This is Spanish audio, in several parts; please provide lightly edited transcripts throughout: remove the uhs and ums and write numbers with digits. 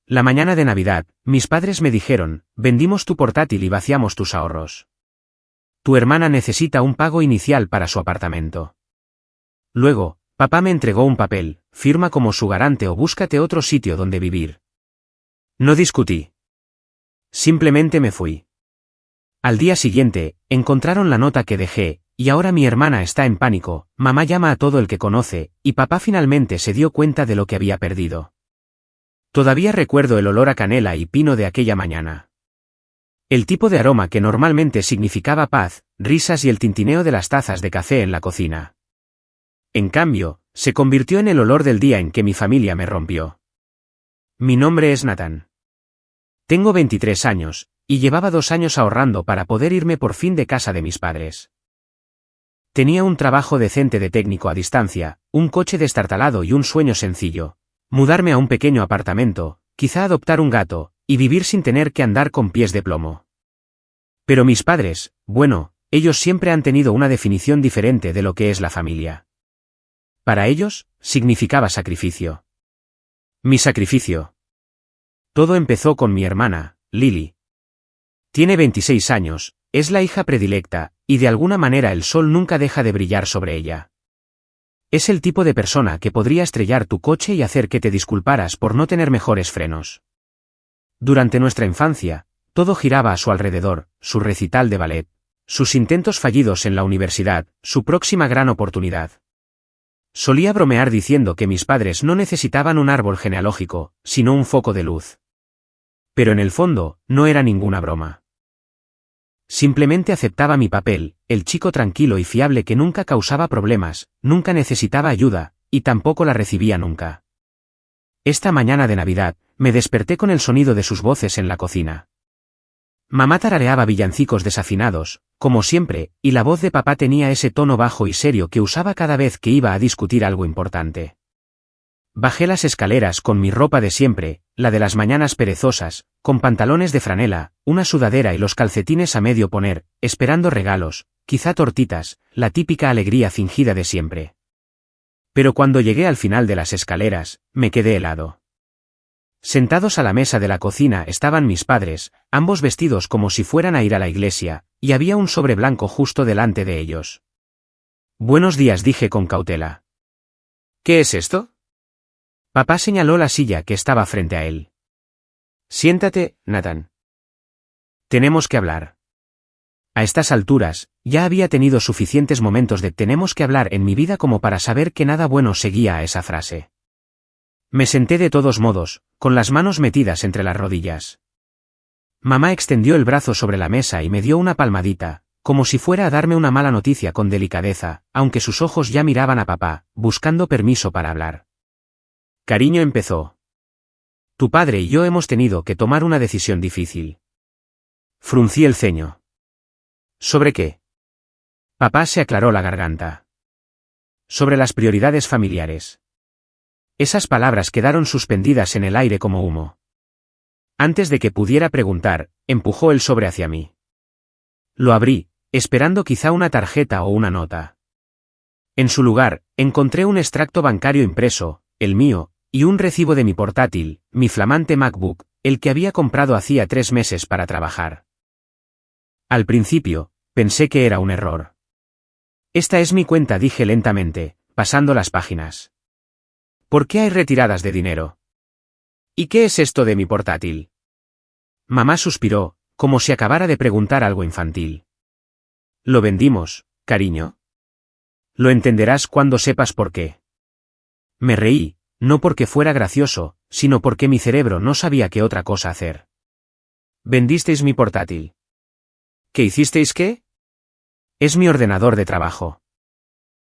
La mañana de Navidad, mis padres me dijeron, vendimos tu portátil y vaciamos tus ahorros. Tu hermana necesita un pago inicial para su apartamento. Luego, papá me entregó un papel, firma como su garante o búscate otro sitio donde vivir. No discutí. Simplemente me fui. Al día siguiente, encontraron la nota que dejé, y ahora mi hermana está en pánico, mamá llama a todo el que conoce, y papá finalmente se dio cuenta de lo que había perdido. Todavía recuerdo el olor a canela y pino de aquella mañana. El tipo de aroma que normalmente significaba paz, risas y el tintineo de las tazas de café en la cocina. En cambio, se convirtió en el olor del día en que mi familia me rompió. Mi nombre es Nathan. Tengo 23 años, y llevaba 2 años ahorrando para poder irme por fin de casa de mis padres. Tenía un trabajo decente de técnico a distancia, un coche destartalado y un sueño sencillo. Mudarme a un pequeño apartamento, quizá adoptar un gato, y vivir sin tener que andar con pies de plomo. Pero mis padres, bueno, ellos siempre han tenido una definición diferente de lo que es la familia. Para ellos, significaba sacrificio. Mi sacrificio. Todo empezó con mi hermana, Lily. Tiene 26 años, es la hija predilecta, y de alguna manera el sol nunca deja de brillar sobre ella. Es el tipo de persona que podría estrellar tu coche y hacer que te disculparas por no tener mejores frenos. Durante nuestra infancia, todo giraba a su alrededor, su recital de ballet, sus intentos fallidos en la universidad, su próxima gran oportunidad. Solía bromear diciendo que mis padres no necesitaban un árbol genealógico, sino un foco de luz. Pero en el fondo, no era ninguna broma. Simplemente aceptaba mi papel, el chico tranquilo y fiable que nunca causaba problemas, nunca necesitaba ayuda, y tampoco la recibía nunca. Esta mañana de Navidad, me desperté con el sonido de sus voces en la cocina. Mamá tarareaba villancicos desafinados, como siempre, y la voz de papá tenía ese tono bajo y serio que usaba cada vez que iba a discutir algo importante. Bajé las escaleras con mi ropa de siempre, la de las mañanas perezosas, con pantalones de franela, una sudadera y los calcetines a medio poner, esperando regalos, quizá tortitas, la típica alegría fingida de siempre. Pero cuando llegué al final de las escaleras, me quedé helado. Sentados a la mesa de la cocina estaban mis padres, ambos vestidos como si fueran a ir a la iglesia, y había un sobre blanco justo delante de ellos. Buenos días, dije con cautela. ¿Qué es esto? Papá señaló la silla que estaba frente a él. Siéntate, Nathan. Tenemos que hablar. A estas alturas, ya había tenido suficientes momentos de tenemos que hablar en mi vida como para saber que nada bueno seguía a esa frase. Me senté de todos modos, con las manos metidas entre las rodillas. Mamá extendió el brazo sobre la mesa y me dio una palmadita, como si fuera a darme una mala noticia con delicadeza, aunque sus ojos ya miraban a papá, buscando permiso para hablar. Cariño, empezó. Tu padre y yo hemos tenido que tomar una decisión difícil. Fruncí el ceño. ¿Sobre qué? Papá se aclaró la garganta. Sobre las prioridades familiares. Esas palabras quedaron suspendidas en el aire como humo. Antes de que pudiera preguntar, empujó el sobre hacia mí. Lo abrí, esperando quizá una tarjeta o una nota. En su lugar, encontré un extracto bancario impreso, el mío, y un recibo de mi portátil, mi flamante MacBook, el que había comprado hacía 3 meses para trabajar. Al principio, pensé que era un error. Esta es mi cuenta, dije lentamente, pasando las páginas. ¿Por qué hay retiradas de dinero? ¿Y qué es esto de mi portátil? Mamá suspiró, como si acabara de preguntar algo infantil. Lo vendimos, cariño. Lo entenderás cuando sepas por qué. Me reí, no porque fuera gracioso, sino porque mi cerebro no sabía qué otra cosa hacer. ¿Vendisteis mi portátil? ¿Qué hicisteis qué? Es mi ordenador de trabajo.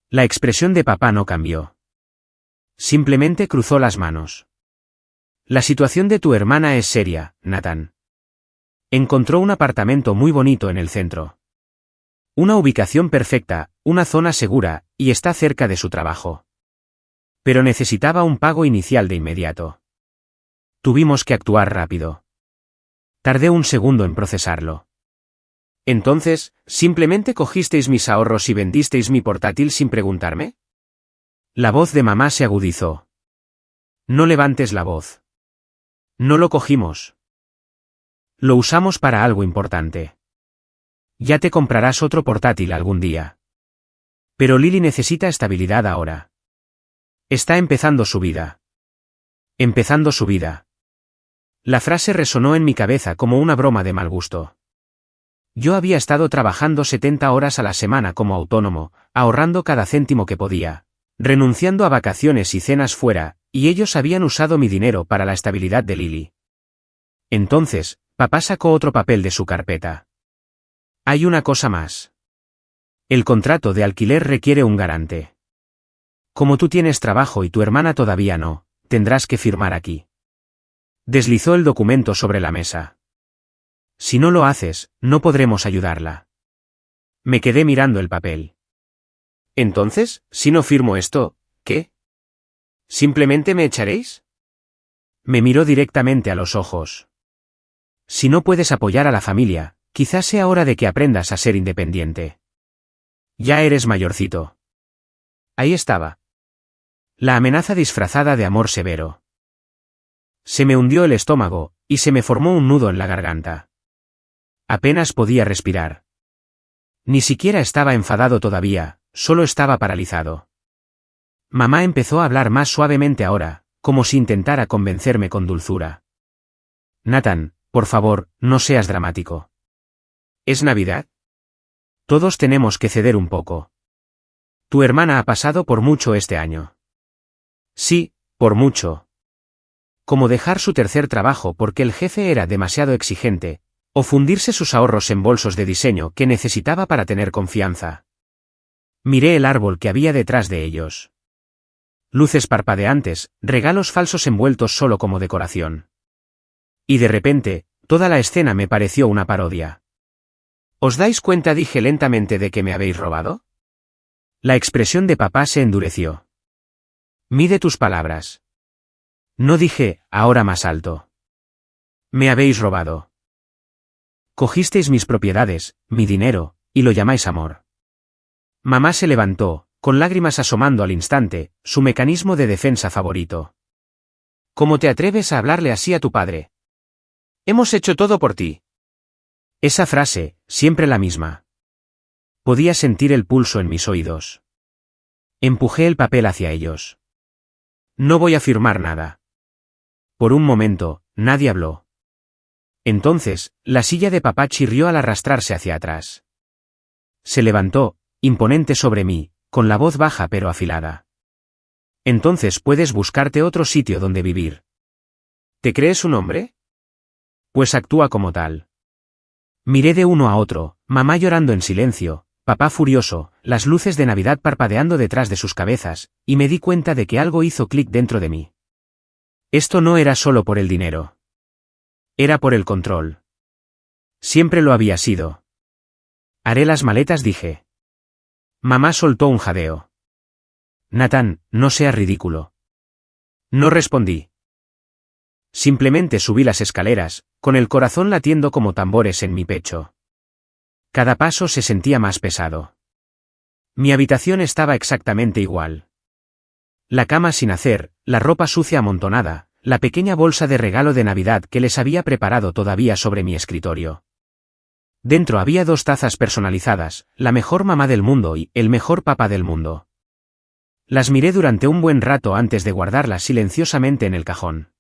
La expresión de papá no cambió. Simplemente cruzó las manos. La situación de tu hermana es seria, Nathan. Encontró un apartamento muy bonito en el centro. Una ubicación perfecta, una zona segura, y está cerca de su trabajo. Pero necesitaba un pago inicial de inmediato. Tuvimos que actuar rápido. Tardé un segundo en procesarlo. Entonces, ¿simplemente cogisteis mis ahorros y vendisteis mi portátil sin preguntarme? La voz de mamá se agudizó. No levantes la voz. No lo cogimos. Lo usamos para algo importante. Ya te comprarás otro portátil algún día. Pero Lily necesita estabilidad ahora. Está empezando su vida. Empezando su vida. La frase resonó en mi cabeza como una broma de mal gusto. Yo había estado trabajando 70 horas a la semana como autónomo, ahorrando cada céntimo que podía, renunciando a vacaciones y cenas fuera, y ellos habían usado mi dinero para la estabilidad de Lily. Entonces, papá sacó otro papel de su carpeta. Hay una cosa más. El contrato de alquiler requiere un garante. Como tú tienes trabajo y tu hermana todavía no, tendrás que firmar aquí. Deslizó el documento sobre la mesa. Si no lo haces, no podremos ayudarla. Me quedé mirando el papel. Entonces, si no firmo esto, ¿qué? ¿Simplemente me echaréis? Me miró directamente a los ojos. Si no puedes apoyar a la familia, quizás sea hora de que aprendas a ser independiente. Ya eres mayorcito. Ahí estaba. La amenaza disfrazada de amor severo. Se me hundió el estómago, y se me formó un nudo en la garganta. Apenas podía respirar. Ni siquiera estaba enfadado todavía, solo estaba paralizado. Mamá empezó a hablar más suavemente ahora, como si intentara convencerme con dulzura. Nathan, por favor, no seas dramático. ¿Es Navidad? Todos tenemos que ceder un poco. Tu hermana ha pasado por mucho este año. Sí, por mucho. Como dejar su tercer trabajo porque el jefe era demasiado exigente, o fundirse sus ahorros en bolsos de diseño que necesitaba para tener confianza. Miré el árbol que había detrás de ellos. Luces parpadeantes, regalos falsos envueltos solo como decoración. Y de repente, toda la escena me pareció una parodia. ¿Os dais cuenta? Dije lentamente, de que me habéis robado? La expresión de papá se endureció. Mide tus palabras. No, dije, ahora más alto. Me habéis robado. Cogisteis mis propiedades, mi dinero, y lo llamáis amor. Mamá se levantó, con lágrimas asomando al instante, su mecanismo de defensa favorito. ¿Cómo te atreves a hablarle así a tu padre? Hemos hecho todo por ti. Esa frase, siempre la misma. Podía sentir el pulso en mis oídos. Empujé el papel hacia ellos. No voy a firmar nada. Por un momento, nadie habló. Entonces, la silla de papá chirrió al arrastrarse hacia atrás. Se levantó, imponente sobre mí, con la voz baja pero afilada. Entonces puedes buscarte otro sitio donde vivir. ¿Te crees un hombre? Pues actúa como tal. Miré de uno a otro, mamá llorando en silencio, papá furioso, las luces de Navidad parpadeando detrás de sus cabezas, y me di cuenta de que algo hizo clic dentro de mí. Esto no era solo por el dinero. Era por el control. Siempre lo había sido. Haré las maletas, dije. Mamá soltó un jadeo. Nathan, no seas ridículo. No respondí. Simplemente subí las escaleras, con el corazón latiendo como tambores en mi pecho. Cada paso se sentía más pesado. Mi habitación estaba exactamente igual. La cama sin hacer, la ropa sucia amontonada, la pequeña bolsa de regalo de Navidad que les había preparado todavía sobre mi escritorio. Dentro había 2 tazas personalizadas, la mejor mamá del mundo y el mejor papá del mundo. Las miré durante un buen rato antes de guardarlas silenciosamente en el cajón.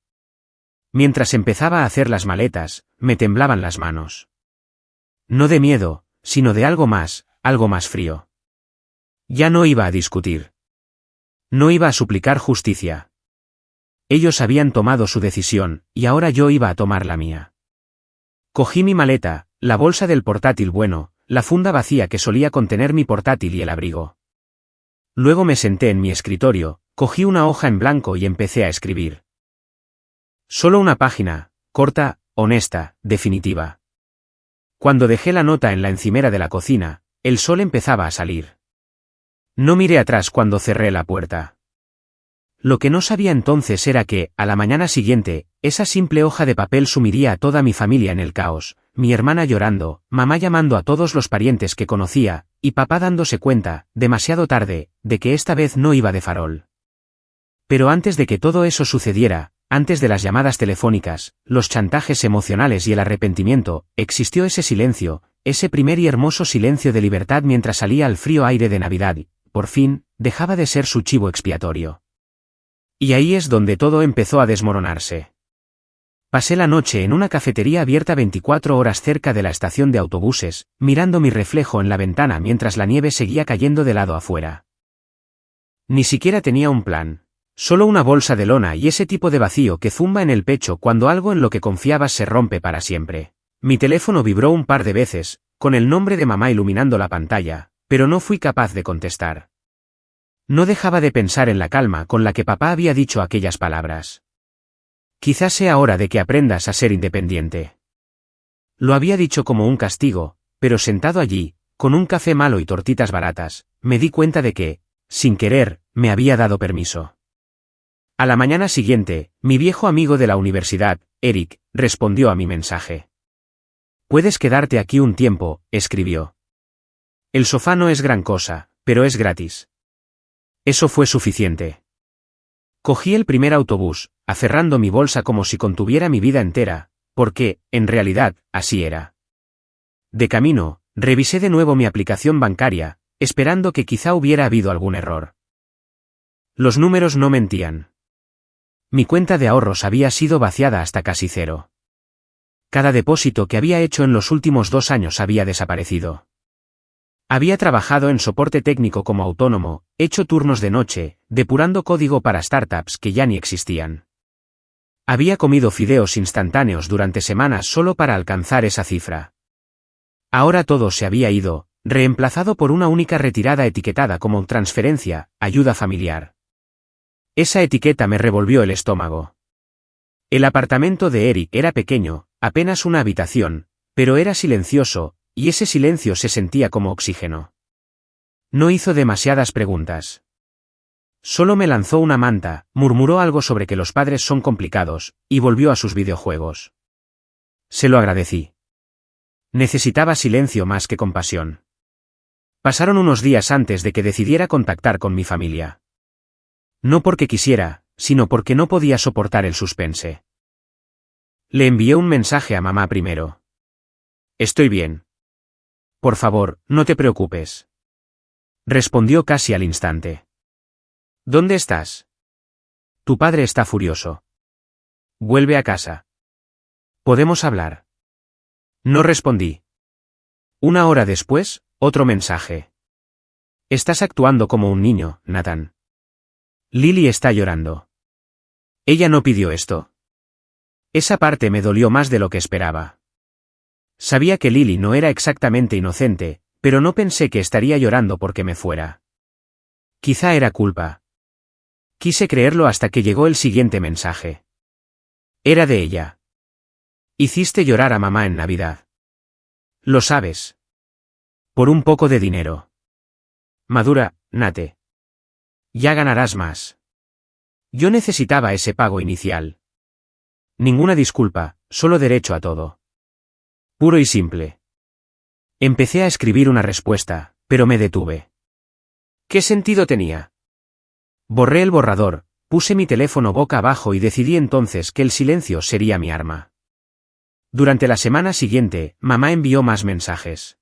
Mientras empezaba a hacer las maletas, me temblaban las manos. No de miedo, sino de algo más frío. Ya no iba a discutir. No iba a suplicar justicia. Ellos habían tomado su decisión, y ahora yo iba a tomar la mía. Cogí mi maleta, la bolsa del portátil bueno, la funda vacía que solía contener mi portátil y el abrigo. Luego me senté en mi escritorio, cogí una hoja en blanco y empecé a escribir. Solo una página, corta, honesta, definitiva. Cuando dejé la nota en la encimera de la cocina, el sol empezaba a salir. No miré atrás cuando cerré la puerta. Lo que no sabía entonces era que, a la mañana siguiente, esa simple hoja de papel sumiría a toda mi familia en el caos, mi hermana llorando, mamá llamando a todos los parientes que conocía, y papá dándose cuenta, demasiado tarde, de que esta vez no iba de farol. Pero antes de que todo eso sucediera, Antes de las llamadas telefónicas, los chantajes emocionales y el arrepentimiento, existió ese silencio, ese primer y hermoso silencio de libertad mientras salía al frío aire de Navidad y, por fin, dejaba de ser su chivo expiatorio. Y ahí es donde todo empezó a desmoronarse. Pasé la noche en una cafetería abierta 24 horas cerca de la estación de autobuses, mirando mi reflejo en la ventana mientras la nieve seguía cayendo de lado afuera. Ni siquiera tenía un plan. Solo una bolsa de lona y ese tipo de vacío que zumba en el pecho cuando algo en lo que confiabas se rompe para siempre. Mi teléfono vibró un par de veces, con el nombre de mamá iluminando la pantalla, pero no fui capaz de contestar. No dejaba de pensar en la calma con la que papá había dicho aquellas palabras. Quizás sea hora de que aprendas a ser independiente. Lo había dicho como un castigo, pero sentado allí, con un café malo y tortitas baratas, me di cuenta de que, sin querer, me había dado permiso. A la mañana siguiente, mi viejo amigo de la universidad, Eric, respondió a mi mensaje. «Puedes quedarte aquí un tiempo», escribió. «El sofá no es gran cosa, pero es gratis». Eso fue suficiente. Cogí el primer autobús, aferrando mi bolsa como si contuviera mi vida entera, porque, en realidad, así era. De camino, revisé de nuevo mi aplicación bancaria, esperando que quizá hubiera habido algún error. Los números no mentían. Mi cuenta de ahorros había sido vaciada hasta casi cero. Cada depósito que había hecho en los últimos 2 años había desaparecido. Había trabajado en soporte técnico como autónomo, hecho turnos de noche, depurando código para startups que ya ni existían. Había comido fideos instantáneos durante semanas solo para alcanzar esa cifra. Ahora todo se había ido, reemplazado por una única retirada etiquetada como transferencia, ayuda familiar. Esa etiqueta me revolvió el estómago. El apartamento de Eric era pequeño, apenas una habitación, pero era silencioso, y ese silencio se sentía como oxígeno. No hizo demasiadas preguntas. Solo me lanzó una manta, murmuró algo sobre que los padres son complicados, y volvió a sus videojuegos. Se lo agradecí. Necesitaba silencio más que compasión. Pasaron unos días antes de que decidiera contactar con mi familia. No porque quisiera, sino porque no podía soportar el suspense. Le envié un mensaje a mamá primero. «Estoy bien. Por favor, no te preocupes». Respondió casi al instante. «¿Dónde estás? Tu padre está furioso. Vuelve a casa. ¿Podemos hablar?» No respondí. 1 hora después, otro mensaje. «Estás actuando como un niño, Nathan. Lily está llorando. Ella no pidió esto». Esa parte me dolió más de lo que esperaba. Sabía que Lily no era exactamente inocente, pero no pensé que estaría llorando porque me fuera. Quizá era culpa. Quise creerlo hasta que llegó el siguiente mensaje. Era de ella. «Hiciste llorar a mamá en Navidad. Lo sabes. Por un poco de dinero. Madura, Nate. Ya ganarás más». Yo necesitaba ese pago inicial. Ninguna disculpa, solo derecho a todo. Puro y simple. Empecé a escribir una respuesta, pero me detuve. ¿Qué sentido tenía? Borré el borrador, puse mi teléfono boca abajo y decidí entonces que el silencio sería mi arma. Durante la semana siguiente, mamá envió más mensajes.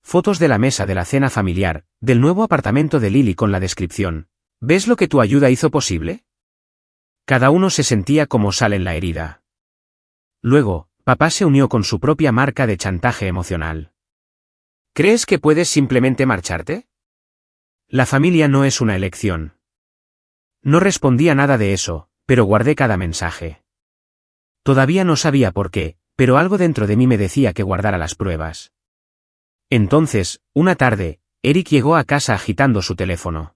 Fotos de la mesa de la cena familiar, del nuevo apartamento de Lily con la descripción: ¿ves lo que tu ayuda hizo posible? Cada uno se sentía como sal en la herida. Luego, papá se unió con su propia marca de chantaje emocional. ¿Crees que puedes simplemente marcharte? La familia no es una elección. No respondí a nada de eso, pero guardé cada mensaje. Todavía no sabía por qué, pero algo dentro de mí me decía que guardara las pruebas. Entonces, una tarde, Eric llegó a casa agitando su teléfono.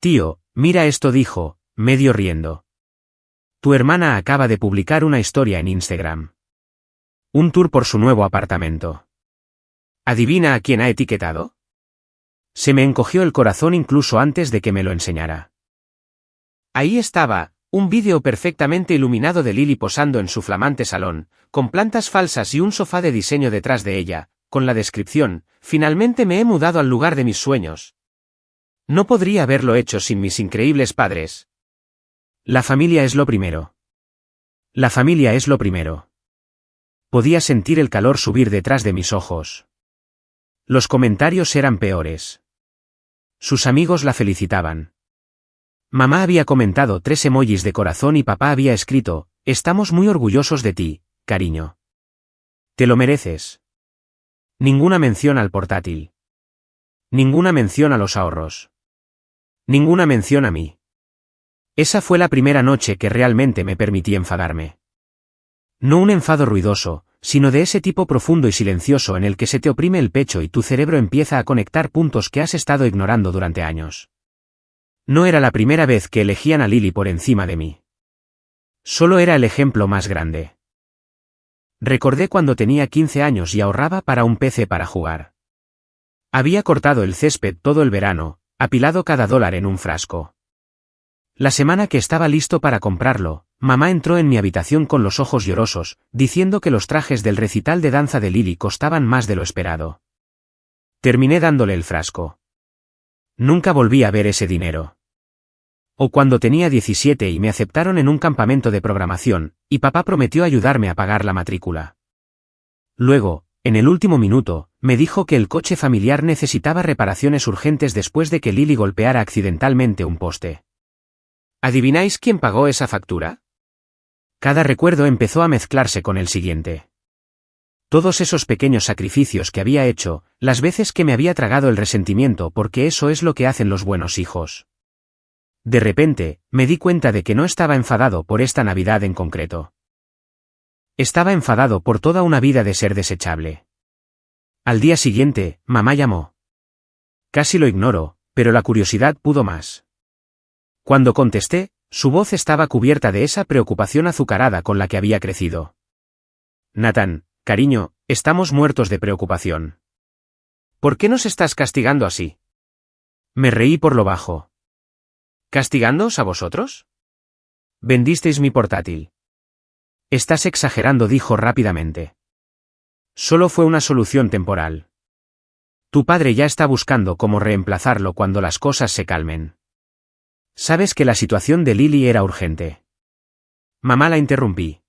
«Tío, mira esto», dijo, medio riendo. «Tu hermana acaba de publicar una historia en Instagram. Un tour por su nuevo apartamento. ¿Adivina a quién ha etiquetado?» Se me encogió el corazón incluso antes de que me lo enseñara. Ahí estaba, un vídeo perfectamente iluminado de Lily posando en su flamante salón, con plantas falsas y un sofá de diseño detrás de ella, con la descripción: «Finalmente me he mudado al lugar de mis sueños. No podría haberlo hecho sin mis increíbles padres». La familia es lo primero. La familia es lo primero. Podía sentir el calor subir detrás de mis ojos. Los comentarios eran peores. Sus amigos la felicitaban. Mamá había comentado 3 emojis de corazón y papá había escrito: estamos muy orgullosos de ti, cariño. Te lo mereces. Ninguna mención al portátil. Ninguna mención a los ahorros. Ninguna mención a mí. Esa fue la primera noche que realmente me permití enfadarme. No un enfado ruidoso, sino de ese tipo profundo y silencioso en el que se te oprime el pecho y tu cerebro empieza a conectar puntos que has estado ignorando durante años. No era la primera vez que elegían a Lily por encima de mí. Solo era el ejemplo más grande. Recordé cuando tenía 15 años y ahorraba para un PC para jugar. Había cortado el césped todo el verano, apilado cada dólar en un frasco. La semana que estaba listo para comprarlo, mamá entró en mi habitación con los ojos llorosos, diciendo que los trajes del recital de danza de Lily costaban más de lo esperado. Terminé dándole el frasco. Nunca volví a ver ese dinero. O cuando tenía 17 y me aceptaron en un campamento de programación, y papá prometió ayudarme a pagar la matrícula. Luego, en el último minuto, me dijo que el coche familiar necesitaba reparaciones urgentes después de que Lily golpeara accidentalmente un poste. ¿Adivináis quién pagó esa factura? Cada recuerdo empezó a mezclarse con el siguiente. Todos esos pequeños sacrificios que había hecho, las veces que me había tragado el resentimiento porque eso es lo que hacen los buenos hijos. De repente, me di cuenta de que no estaba enfadado por esta Navidad en concreto. Estaba enfadado por toda una vida de ser desechable. Al día siguiente, mamá llamó. Casi lo ignoro, pero la curiosidad pudo más. Cuando contesté, su voz estaba cubierta de esa preocupación azucarada con la que había crecido. Nathan, cariño, estamos muertos de preocupación. ¿Por qué nos estás castigando así? Me reí por lo bajo. ¿Castigándoos a vosotros? Vendisteis mi portátil. Estás exagerando, dijo rápidamente. Solo fue una solución temporal. Tu padre ya está buscando cómo reemplazarlo cuando las cosas se calmen. Sabes que la situación de Lily era urgente. Mamá, la interrumpí.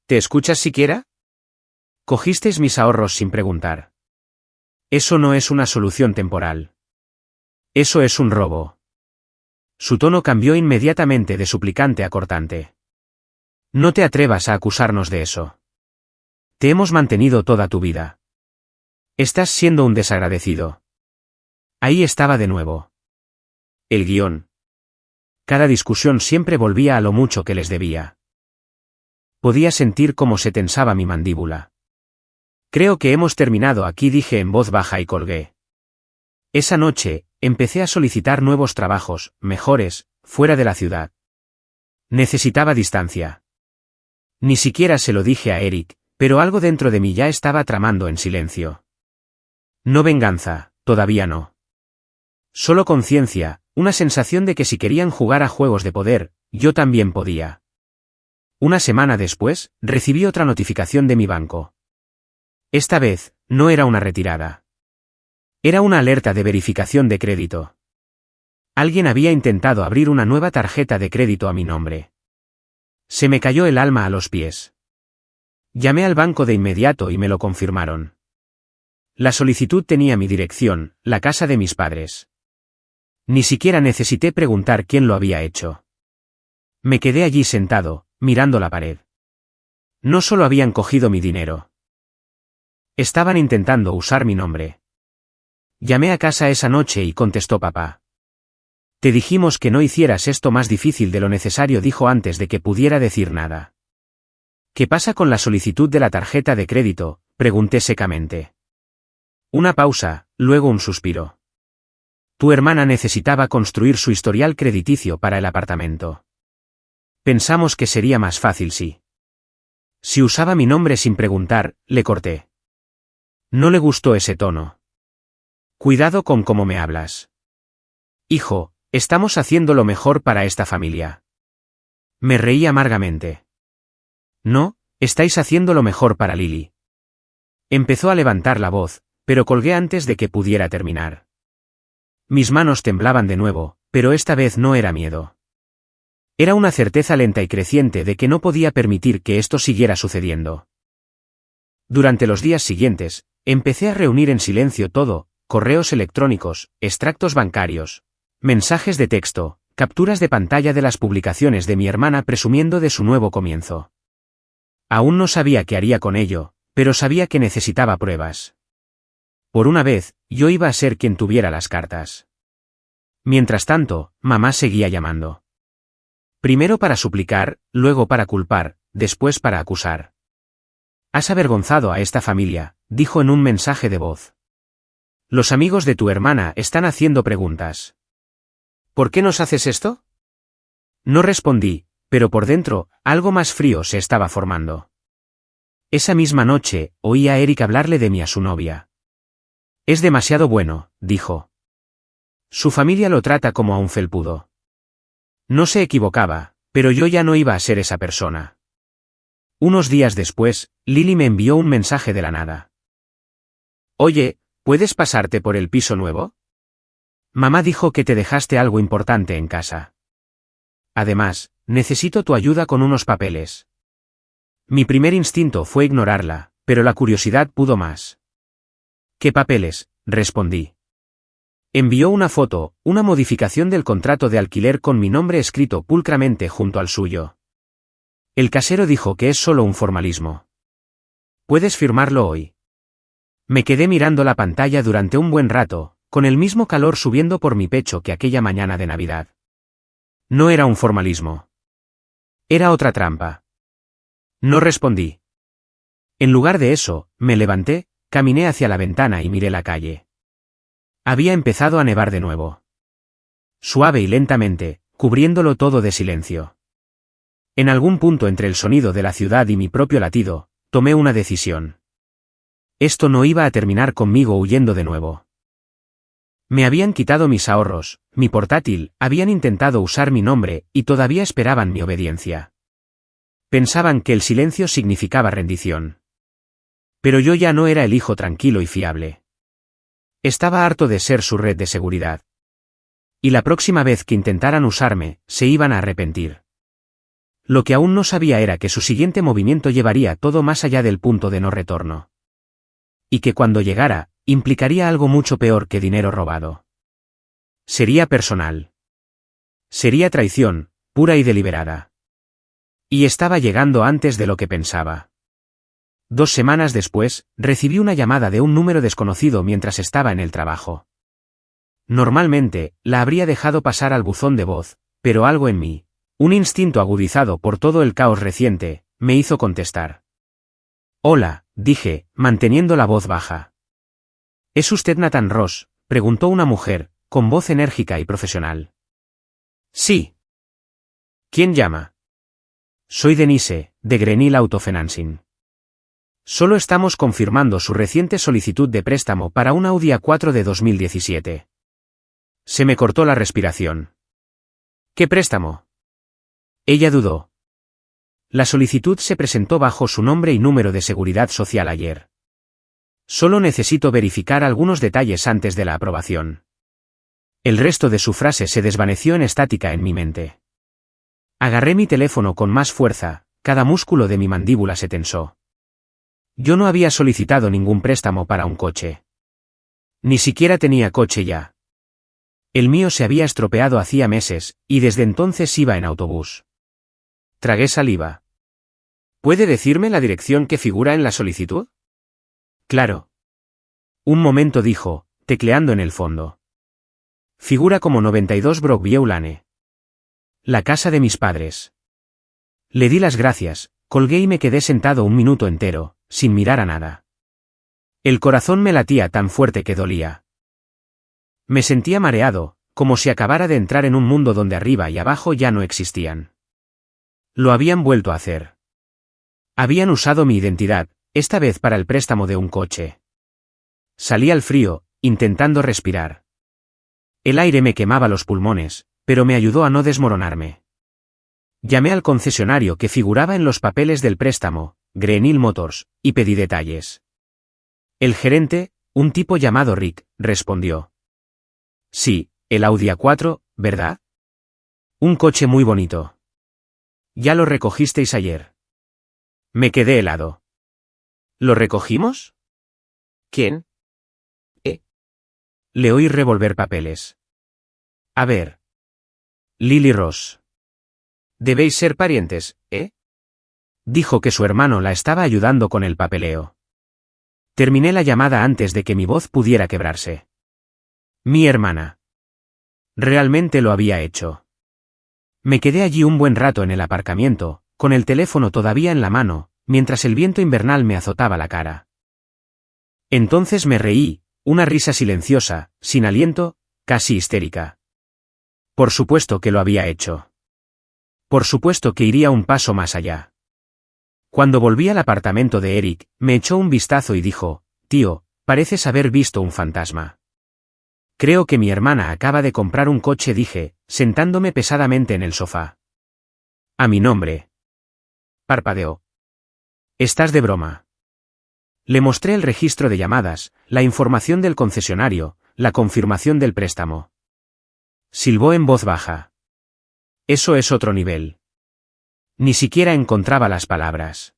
¿Te escuchas siquiera? Cogisteis mis ahorros sin preguntar. Eso no es una solución temporal. Eso es un robo. Su tono cambió inmediatamente de suplicante a cortante. No te atrevas a acusarnos de eso. Te hemos mantenido toda tu vida. Estás siendo un desagradecido. Ahí estaba de nuevo. El guión. Cada discusión siempre volvía a lo mucho que les debía. Podía sentir cómo se tensaba mi mandíbula. Creo que hemos terminado aquí, dije en voz baja y colgué. Esa noche, empecé a solicitar nuevos trabajos, mejores, fuera de la ciudad. Necesitaba distancia. Ni siquiera se lo dije a Eric, pero algo dentro de mí ya estaba tramando en silencio. No venganza, todavía no. Solo conciencia, una sensación de que si querían jugar a juegos de poder, yo también podía. Una semana después, recibí otra notificación de mi banco. Esta vez, no era una retirada. Era una alerta de verificación de crédito. Alguien había intentado abrir una nueva tarjeta de crédito a mi nombre. Se me cayó el alma a los pies. Llamé al banco de inmediato y me lo confirmaron. La solicitud tenía mi dirección, la casa de mis padres. Ni siquiera necesité preguntar quién lo había hecho. Me quedé allí sentado, mirando la pared. No solo habían cogido mi dinero. Estaban intentando usar mi nombre. Llamé a casa esa noche y contestó papá. Te dijimos que no hicieras esto más difícil de lo necesario, dijo antes de que pudiera decir nada. ¿Qué pasa con la solicitud de la tarjeta de crédito?, pregunté secamente. Una pausa, luego un suspiro. Tu hermana necesitaba construir su historial crediticio para el apartamento. Pensamos que sería más fácil si usaba mi nombre sin preguntar, le corté. No le gustó ese tono. Cuidado con cómo me hablas. Hijo, estamos haciendo lo mejor para esta familia. Me reí amargamente. No, estáis haciendo lo mejor para Lily. Empezó a levantar la voz, pero colgué antes de que pudiera terminar. Mis manos temblaban de nuevo, pero esta vez no era miedo. Era una certeza lenta y creciente de que no podía permitir que esto siguiera sucediendo. Durante los días siguientes, empecé a reunir en silencio todo: correos electrónicos, extractos bancarios, mensajes de texto, capturas de pantalla de las publicaciones de mi hermana presumiendo de su nuevo comienzo. Aún no sabía qué haría con ello, pero sabía que necesitaba pruebas. Por una vez, yo iba a ser quien tuviera las cartas. Mientras tanto, mamá seguía llamando. Primero para suplicar, luego para culpar, después para acusar. Has avergonzado a esta familia, dijo en un mensaje de voz. Los amigos de tu hermana están haciendo preguntas. ¿Por qué nos haces esto? No respondí, pero por dentro, algo más frío se estaba formando. Esa misma noche, oí a Eric hablarle de mí a su novia. Es demasiado bueno, dijo. Su familia lo trata como a un felpudo. No se equivocaba, pero yo ya no iba a ser esa persona. Unos días después, Lily me envió un mensaje de la nada. Oye, ¿puedes pasarte por el piso nuevo? Mamá dijo que te dejaste algo importante en casa. Además, necesito tu ayuda con unos papeles. Mi primer instinto fue ignorarla, pero la curiosidad pudo más. ¿Qué papeles?, respondí. Envió una foto, una modificación del contrato de alquiler con mi nombre escrito pulcramente junto al suyo. El casero dijo que es solo un formalismo. ¿Puedes firmarlo hoy? Me quedé mirando la pantalla durante un buen rato, con el mismo calor subiendo por mi pecho que aquella mañana de Navidad. No era un formalismo. Era otra trampa. No respondí. En lugar de eso, me levanté, caminé hacia la ventana y miré la calle. Había empezado a nevar de nuevo. Suave y lentamente, cubriéndolo todo de silencio. En algún punto entre el sonido de la ciudad y mi propio latido, tomé una decisión. Esto no iba a terminar conmigo huyendo de nuevo. Me habían quitado mis ahorros, mi portátil, habían intentado usar mi nombre, y todavía esperaban mi obediencia. Pensaban que el silencio significaba rendición. Pero yo ya no era el hijo tranquilo y fiable. Estaba harto de ser su red de seguridad. Y la próxima vez que intentaran usarme, se iban a arrepentir. Lo que aún no sabía era que su siguiente movimiento llevaría todo más allá del punto de no retorno. Y que cuando llegara, implicaría algo mucho peor que dinero robado. Sería personal. Sería traición, pura y deliberada. Y estaba llegando antes de lo que pensaba. 2 semanas después, recibí una llamada de un número desconocido mientras estaba en el trabajo. Normalmente, la habría dejado pasar al buzón de voz, pero algo en mí, un instinto agudizado por todo el caos reciente, me hizo contestar. Hola, dije, manteniendo la voz baja. ¿Es usted Nathan Ross?, preguntó una mujer, con voz enérgica y profesional. Sí. ¿Quién llama? Soy Denise, de Grenil Autofinancing. Solo estamos confirmando su reciente solicitud de préstamo para un Audi A4 de 2017. Se me cortó la respiración. ¿Qué préstamo? Ella dudó. La solicitud se presentó bajo su nombre y número de seguridad social ayer. Solo necesito verificar algunos detalles antes de la aprobación. El resto de su frase se desvaneció en estática en mi mente. Agarré mi teléfono con más fuerza, cada músculo de mi mandíbula se tensó. Yo no había solicitado ningún préstamo para un coche. Ni siquiera tenía coche ya. El mío se había estropeado hacía meses, y desde entonces iba en autobús. Tragué saliva. ¿Puede decirme la dirección que figura en la solicitud? Claro. Un momento dijo, tecleando en el fondo. Figura como 92 Brookview Lane. La casa de mis padres. Le di las gracias, colgué y me quedé sentado un minuto entero, sin mirar a nada. El corazón me latía tan fuerte que dolía. Me sentía mareado, como si acabara de entrar en un mundo donde arriba y abajo ya no existían. Lo habían vuelto a hacer. Habían usado mi identidad, esta vez para el préstamo de un coche. Salí al frío, intentando respirar. El aire me quemaba los pulmones, pero me ayudó a no desmoronarme. Llamé al concesionario que figuraba en los papeles del préstamo, Grenil Motors, y pedí detalles. El gerente, un tipo llamado Rick, respondió. Sí, el Audi A4, ¿verdad? Un coche muy bonito. Ya lo recogisteis ayer. Me quedé helado. ¿Lo recogimos? ¿Quién? Le oí revolver papeles. A ver. Lily Ross. Debéis ser parientes, ¿eh? Dijo que su hermano la estaba ayudando con el papeleo. Terminé la llamada antes de que mi voz pudiera quebrarse. Mi hermana. Realmente lo había hecho. Me quedé allí un buen rato en el aparcamiento, con el teléfono todavía en la mano, mientras el viento invernal me azotaba la cara. Entonces me reí, una risa silenciosa, sin aliento, casi histérica. Por supuesto que lo había hecho. Por supuesto que iría un paso más allá. Cuando volví al apartamento de Eric, me echó un vistazo y dijo, «Tío, pareces haber visto un fantasma». Creo que mi hermana acaba de comprar un coche, dije, sentándome pesadamente en el sofá. A mi nombre. Parpadeó. Estás de broma. Le mostré el registro de llamadas, la información del concesionario, la confirmación del préstamo. Silbó en voz baja. Eso es otro nivel. Ni siquiera encontraba las palabras.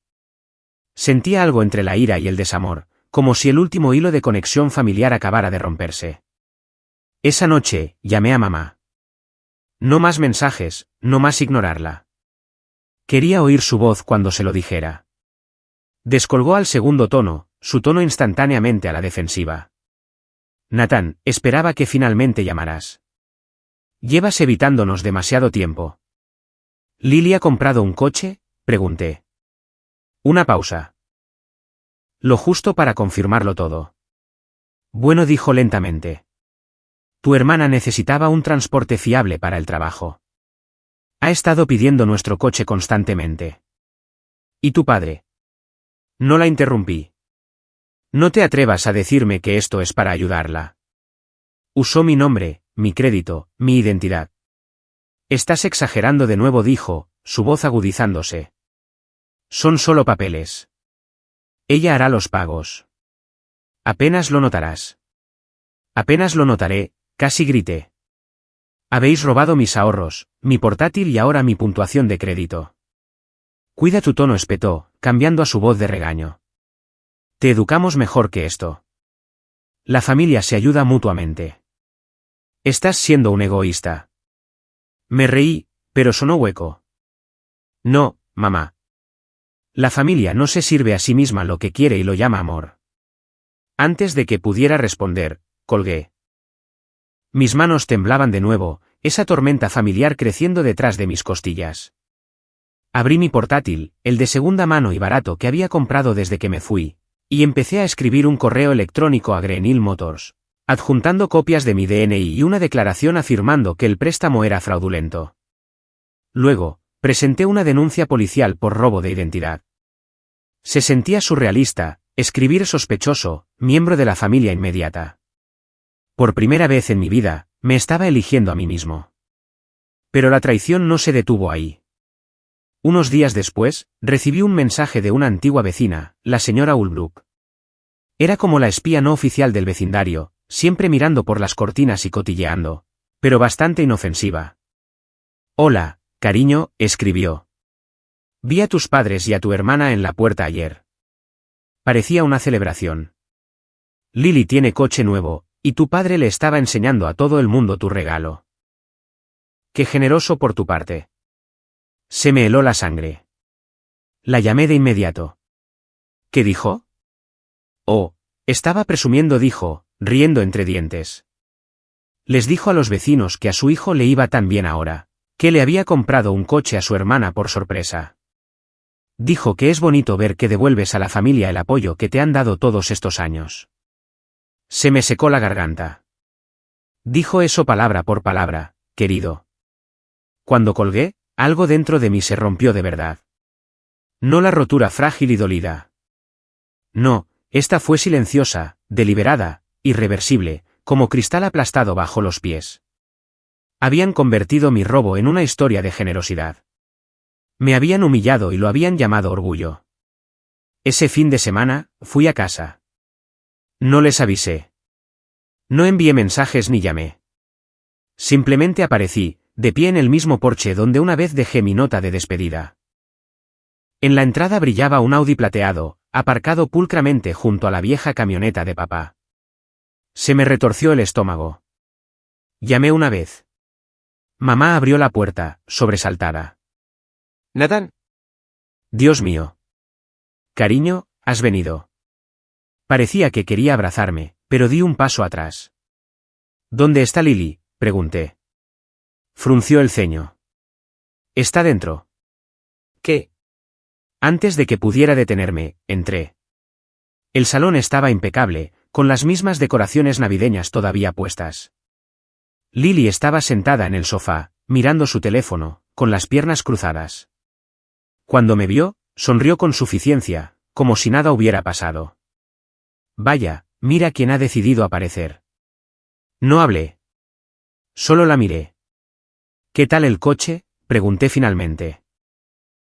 Sentía algo entre la ira y el desamor, como si el último hilo de conexión familiar acabara de romperse. Esa noche, llamé a mamá. No más mensajes, no más ignorarla. Quería oír su voz cuando se lo dijera. Descolgó al segundo tono, su tono instantáneamente a la defensiva. Nathan, esperaba que finalmente llamaras. Llevas evitándonos demasiado tiempo. ¿Lily ha comprado un coche?, pregunté. Una pausa. Lo justo para confirmarlo todo. Bueno, dijo lentamente. Tu hermana necesitaba un transporte fiable para el trabajo. Ha estado pidiendo nuestro coche constantemente. ¿Y tu padre? No la interrumpí. No te atrevas a decirme que esto es para ayudarla. Usó mi nombre, mi crédito, mi identidad. Estás exagerando de nuevo, dijo, su voz agudizándose. Son solo papeles. Ella hará los pagos. Apenas lo notarás. Apenas lo notaré, casi grité. Habéis robado mis ahorros, mi portátil y ahora mi puntuación de crédito. Cuida tu tono, espetó, cambiando a su voz de regaño. Te educamos mejor que esto. La familia se ayuda mutuamente. Estás siendo un egoísta. Me reí, pero sonó hueco. No, mamá. La familia no se sirve a sí misma lo que quiere y lo llama amor. Antes de que pudiera responder, colgué. Mis manos temblaban de nuevo, esa tormenta familiar creciendo detrás de mis costillas. Abrí mi portátil, el de segunda mano y barato que había comprado desde que me fui, y empecé a escribir un correo electrónico a Green Hill Motors, adjuntando copias de mi DNI y una declaración afirmando que el préstamo era fraudulento. Luego, presenté una denuncia policial por robo de identidad. Se sentía surrealista, escribir sospechoso, miembro de la familia inmediata. Por primera vez en mi vida, me estaba eligiendo a mí mismo. Pero la traición no se detuvo ahí. Unos días después, recibí un mensaje de una antigua vecina, la señora Ulbrook. Era como la espía no oficial del vecindario, siempre mirando por las cortinas y cotilleando, pero bastante inofensiva. Hola, cariño, escribió. Vi a tus padres y a tu hermana en la puerta ayer. Parecía una celebración. Lily tiene coche nuevo, y tu padre le estaba enseñando a todo el mundo tu regalo. Qué generoso por tu parte. Se me heló la sangre. La llamé de inmediato. ¿Qué dijo? Oh, estaba presumiendo, dijo, riendo entre dientes. Les dijo a los vecinos que a su hijo le iba tan bien ahora, que le había comprado un coche a su hermana por sorpresa. Dijo que es bonito ver que devuelves a la familia el apoyo que te han dado todos estos años. Se me secó la garganta. Dijo eso palabra por palabra, querido. Cuando colgué, algo dentro de mí se rompió de verdad. No la rotura frágil y dolida. No, esta fue silenciosa, deliberada, irreversible, como cristal aplastado bajo los pies. Habían convertido mi robo en una historia de generosidad. Me habían humillado y lo habían llamado orgullo. Ese fin de semana, fui a casa. No les avisé. No envié mensajes ni llamé. Simplemente aparecí, de pie en el mismo porche donde una vez dejé mi nota de despedida. En la entrada brillaba un Audi plateado, aparcado pulcramente junto a la vieja camioneta de papá. Se me retorció el estómago. Llamé una vez. Mamá abrió la puerta, sobresaltada. Nathan. Dios mío. Cariño, has venido. Parecía que quería abrazarme, pero di un paso atrás. ¿Dónde está Lily?, pregunté. Frunció el ceño. Está dentro. ¿Qué? Antes de que pudiera detenerme, entré. El salón estaba impecable, con las mismas decoraciones navideñas todavía puestas. Lily estaba sentada en el sofá, mirando su teléfono, con las piernas cruzadas. Cuando me vio, sonrió con suficiencia, como si nada hubiera pasado. Vaya, mira quién ha decidido aparecer. No hablé. Solo la miré. ¿Qué tal el coche?, pregunté finalmente.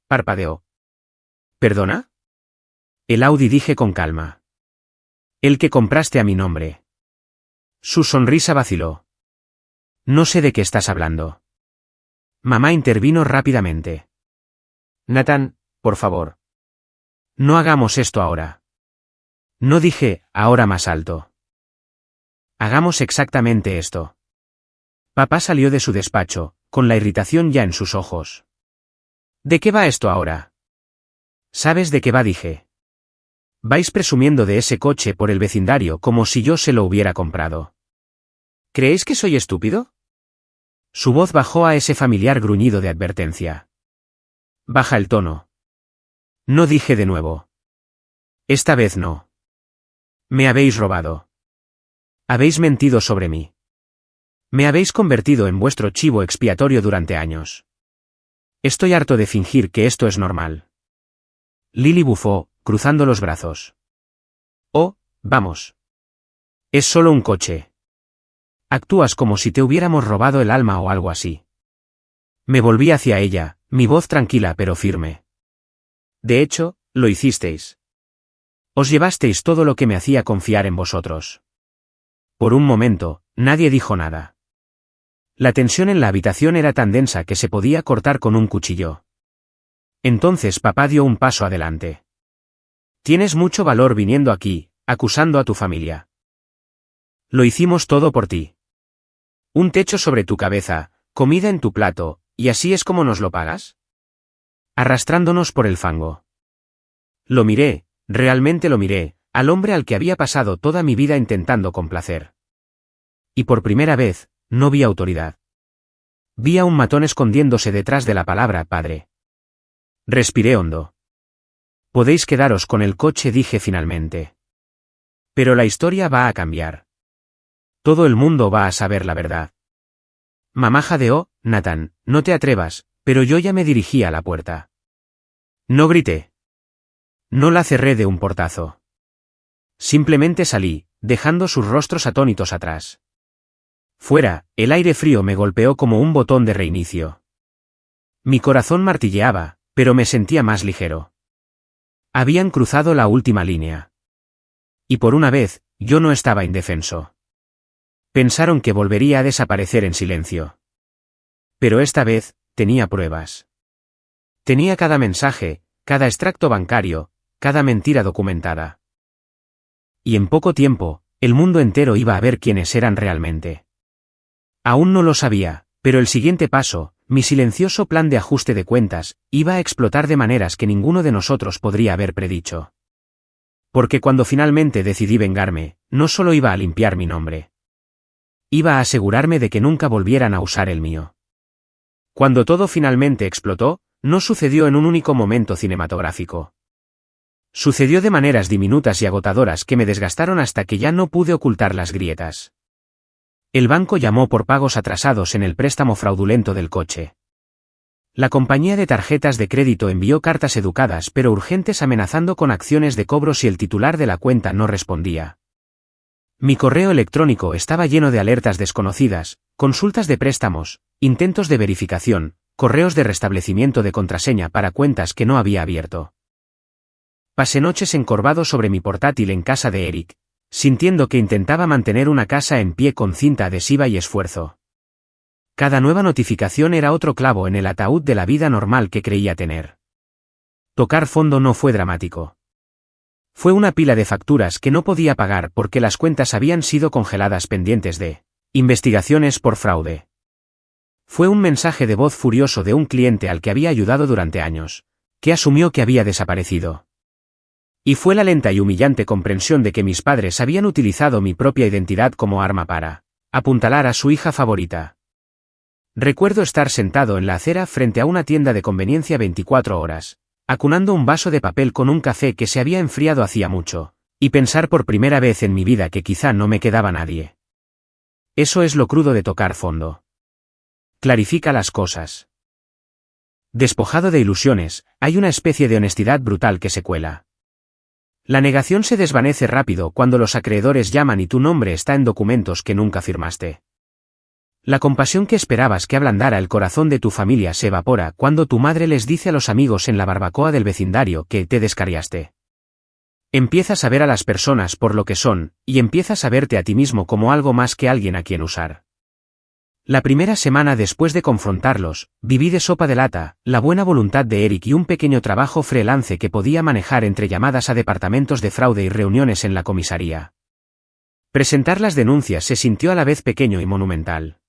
Parpadeó. ¿Perdona? El Audi, dije con calma. El que compraste a mi nombre. Su sonrisa vaciló. No sé de qué estás hablando. Mamá intervino rápidamente. Nathan, por favor. No hagamos esto ahora. No, dije, ahora más alto. Hagamos exactamente esto. Papá salió de su despacho, con la irritación ya en sus ojos. ¿De qué va esto ahora? ¿Sabes de qué va?, dije. Vais presumiendo de ese coche por el vecindario como si yo se lo hubiera comprado. ¿Creéis que soy estúpido? Su voz bajó a ese familiar gruñido de advertencia. Baja el tono. No, dije de nuevo. Esta vez no. Me habéis robado. Habéis mentido sobre mí. Me habéis convertido en vuestro chivo expiatorio durante años. Estoy harto de fingir que esto es normal. Lily bufó, cruzando los brazos. Oh, vamos. Es solo un coche. Actúas como si te hubiéramos robado el alma o algo así. Me volví hacia ella, mi voz tranquila pero firme. De hecho, lo hicisteis. Os llevasteis todo lo que me hacía confiar en vosotros. Por un momento, nadie dijo nada. La tensión en la habitación era tan densa que se podía cortar con un cuchillo. Entonces papá dio un paso adelante. Tienes mucho valor viniendo aquí, acusando a tu familia. Lo hicimos todo por ti. Un techo sobre tu cabeza, comida en tu plato, ¿y así es como nos lo pagas? Arrastrándonos por el fango. Lo miré, realmente lo miré, al hombre al que había pasado toda mi vida intentando complacer. Y por primera vez, no vi autoridad. Vi a un matón escondiéndose detrás de la palabra padre. Respiré hondo. Podéis quedaros con el coche, dije finalmente. Pero la historia va a cambiar. Todo el mundo va a saber la verdad. Mamá jadeó, Nathan, no te atrevas, pero yo ya me dirigí a la puerta. No grité. No la cerré de un portazo. Simplemente salí, dejando sus rostros atónitos atrás. Fuera, el aire frío me golpeó como un botón de reinicio. Mi corazón martilleaba, pero me sentía más ligero. Habían cruzado la última línea. Y por una vez, yo no estaba indefenso. Pensaron que volvería a desaparecer en silencio. Pero esta vez, tenía pruebas. Tenía cada mensaje, cada extracto bancario, cada mentira documentada. Y en poco tiempo, el mundo entero iba a ver quiénes eran realmente. Aún no lo sabía, pero el siguiente paso, mi silencioso plan de ajuste de cuentas, iba a explotar de maneras que ninguno de nosotros podría haber predicho. Porque cuando finalmente decidí vengarme, no solo iba a limpiar mi nombre. Iba a asegurarme de que nunca volvieran a usar el mío. Cuando todo finalmente explotó, no sucedió en un único momento cinematográfico. Sucedió de maneras diminutas y agotadoras que me desgastaron hasta que ya no pude ocultar las grietas. El banco llamó por pagos atrasados en el préstamo fraudulento del coche. La compañía de tarjetas de crédito envió cartas educadas pero urgentes amenazando con acciones de cobro si el titular de la cuenta no respondía. Mi correo electrónico estaba lleno de alertas desconocidas, consultas de préstamos, intentos de verificación, correos de restablecimiento de contraseña para cuentas que no había abierto. Pasé noches encorvado sobre mi portátil en casa de Eric, sintiendo que intentaba mantener una casa en pie con cinta adhesiva y esfuerzo. Cada nueva notificación era otro clavo en el ataúd de la vida normal que creía tener. Tocar fondo no fue dramático. Fue una pila de facturas que no podía pagar porque las cuentas habían sido congeladas pendientes de investigaciones por fraude. Fue un mensaje de voz furioso de un cliente al que había ayudado durante años, que asumió que había desaparecido. Y fue la lenta y humillante comprensión de que mis padres habían utilizado mi propia identidad como arma para apuntalar a su hija favorita. Recuerdo estar sentado en la acera frente a una tienda de conveniencia 24 horas, acunando un vaso de papel con un café que se había enfriado hacía mucho, y pensar por primera vez en mi vida que quizá no me quedaba nadie. Eso es lo crudo de tocar fondo. Clarifica las cosas. Despojado de ilusiones, hay una especie de honestidad brutal que se cuela. La negación se desvanece rápido cuando los acreedores llaman y tu nombre está en documentos que nunca firmaste. La compasión que esperabas que ablandara el corazón de tu familia se evapora cuando tu madre les dice a los amigos en la barbacoa del vecindario que te descarriaste. Empiezas a ver a las personas por lo que son, y empiezas a verte a ti mismo como algo más que alguien a quien usar. La primera semana después de confrontarlos, viví de sopa de lata, la buena voluntad de Eric y un pequeño trabajo freelance que podía manejar entre llamadas a departamentos de fraude y reuniones en la comisaría. Presentar las denuncias se sintió a la vez pequeño y monumental.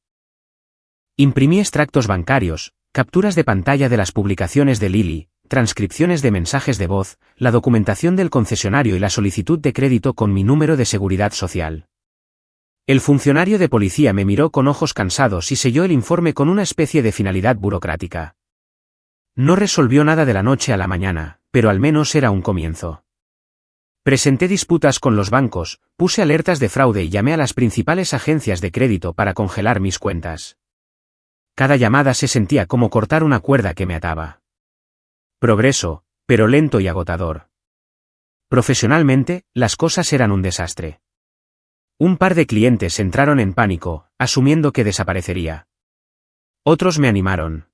Imprimí extractos bancarios, capturas de pantalla de las publicaciones de Lily, transcripciones de mensajes de voz, la documentación del concesionario y la solicitud de crédito con mi número de seguridad social. El funcionario de policía me miró con ojos cansados y selló el informe con una especie de finalidad burocrática. No resolvió nada de la noche a la mañana, pero al menos era un comienzo. Presenté disputas con los bancos, puse alertas de fraude y llamé a las principales agencias de crédito para congelar mis cuentas. Cada llamada se sentía como cortar una cuerda que me ataba. Progreso, pero lento y agotador. Profesionalmente, las cosas eran un desastre. Un par de clientes entraron en pánico, asumiendo que desaparecería. Otros me animaron.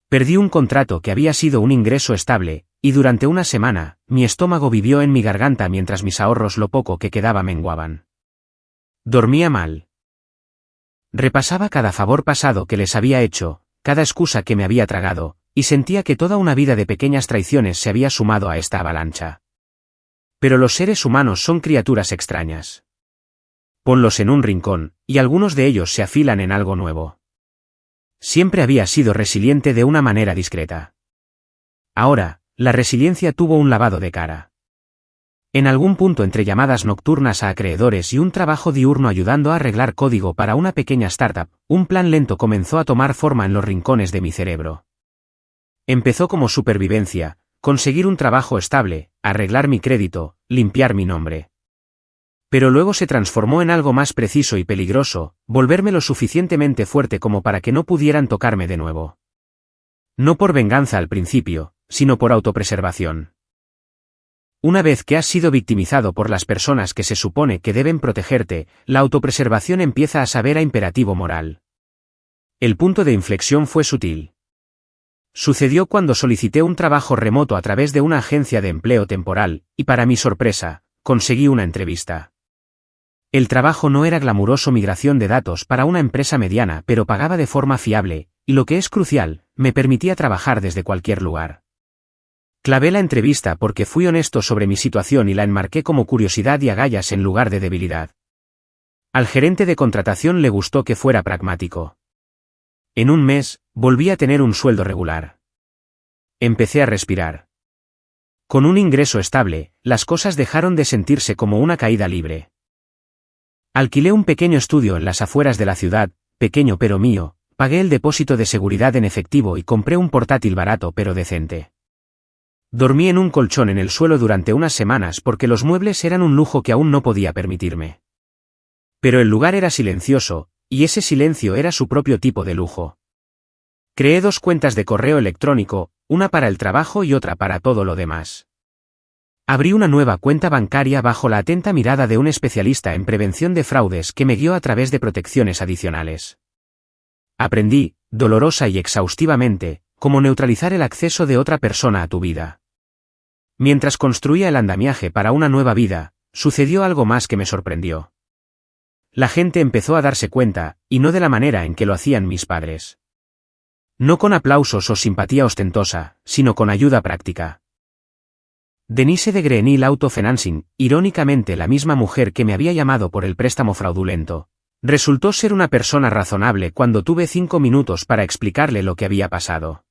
Perdí un contrato que había sido un ingreso estable, y durante una semana, mi estómago vivió en mi garganta mientras mis ahorros lo poco que quedaba menguaban. Dormía mal. Repasaba cada favor pasado que les había hecho, cada excusa que me había tragado, y sentía que toda una vida de pequeñas traiciones se había sumado a esta avalancha. Pero los seres humanos son criaturas extrañas. Ponlos en un rincón, y algunos de ellos se afilan en algo nuevo. Siempre había sido resiliente de una manera discreta. Ahora, la resiliencia tuvo un lavado de cara. En algún punto entre llamadas nocturnas a acreedores y un trabajo diurno ayudando a arreglar código para una pequeña startup, un plan lento comenzó a tomar forma en los rincones de mi cerebro. Empezó como supervivencia, conseguir un trabajo estable, arreglar mi crédito, limpiar mi nombre. Pero luego se transformó en algo más preciso y peligroso, volverme lo suficientemente fuerte como para que no pudieran tocarme de nuevo. No por venganza al principio, sino por autopreservación. Una vez que has sido victimizado por las personas que se supone que deben protegerte, la autopreservación empieza a saber a imperativo moral. El punto de inflexión fue sutil. Sucedió cuando solicité un trabajo remoto a través de una agencia de empleo temporal, y para mi sorpresa, conseguí una entrevista. El trabajo no era glamuroso migración de datos para una empresa mediana, pero pagaba de forma fiable, y lo que es crucial, me permitía trabajar desde cualquier lugar. Clavé la entrevista porque fui honesto sobre mi situación y la enmarqué como curiosidad y agallas en lugar de debilidad. Al gerente de contratación le gustó que fuera pragmático. En un mes, volví a tener un sueldo regular. Empecé a respirar. Con un ingreso estable, las cosas dejaron de sentirse como una caída libre. Alquilé un pequeño estudio en las afueras de la ciudad, pequeño pero mío, pagué el depósito de seguridad en efectivo y compré un portátil barato pero decente. Dormí en un colchón en el suelo durante unas semanas porque los muebles eran un lujo que aún no podía permitirme. Pero el lugar era silencioso, y ese silencio era su propio tipo de lujo. Creé 2 cuentas de correo electrónico, una para el trabajo y otra para todo lo demás. Abrí una nueva cuenta bancaria bajo la atenta mirada de un especialista en prevención de fraudes que me guió a través de protecciones adicionales. Aprendí, dolorosa y exhaustivamente, cómo neutralizar el acceso de otra persona a tu vida. Mientras construía el andamiaje para una nueva vida, sucedió algo más que me sorprendió. La gente empezó a darse cuenta, y no de la manera en que lo hacían mis padres. No con aplausos o simpatía ostentosa, sino con ayuda práctica. Denise de Grenil Autofinancing, irónicamente la misma mujer que me había llamado por el préstamo fraudulento, resultó ser una persona razonable cuando tuve 5 minutos para explicarle lo que había pasado.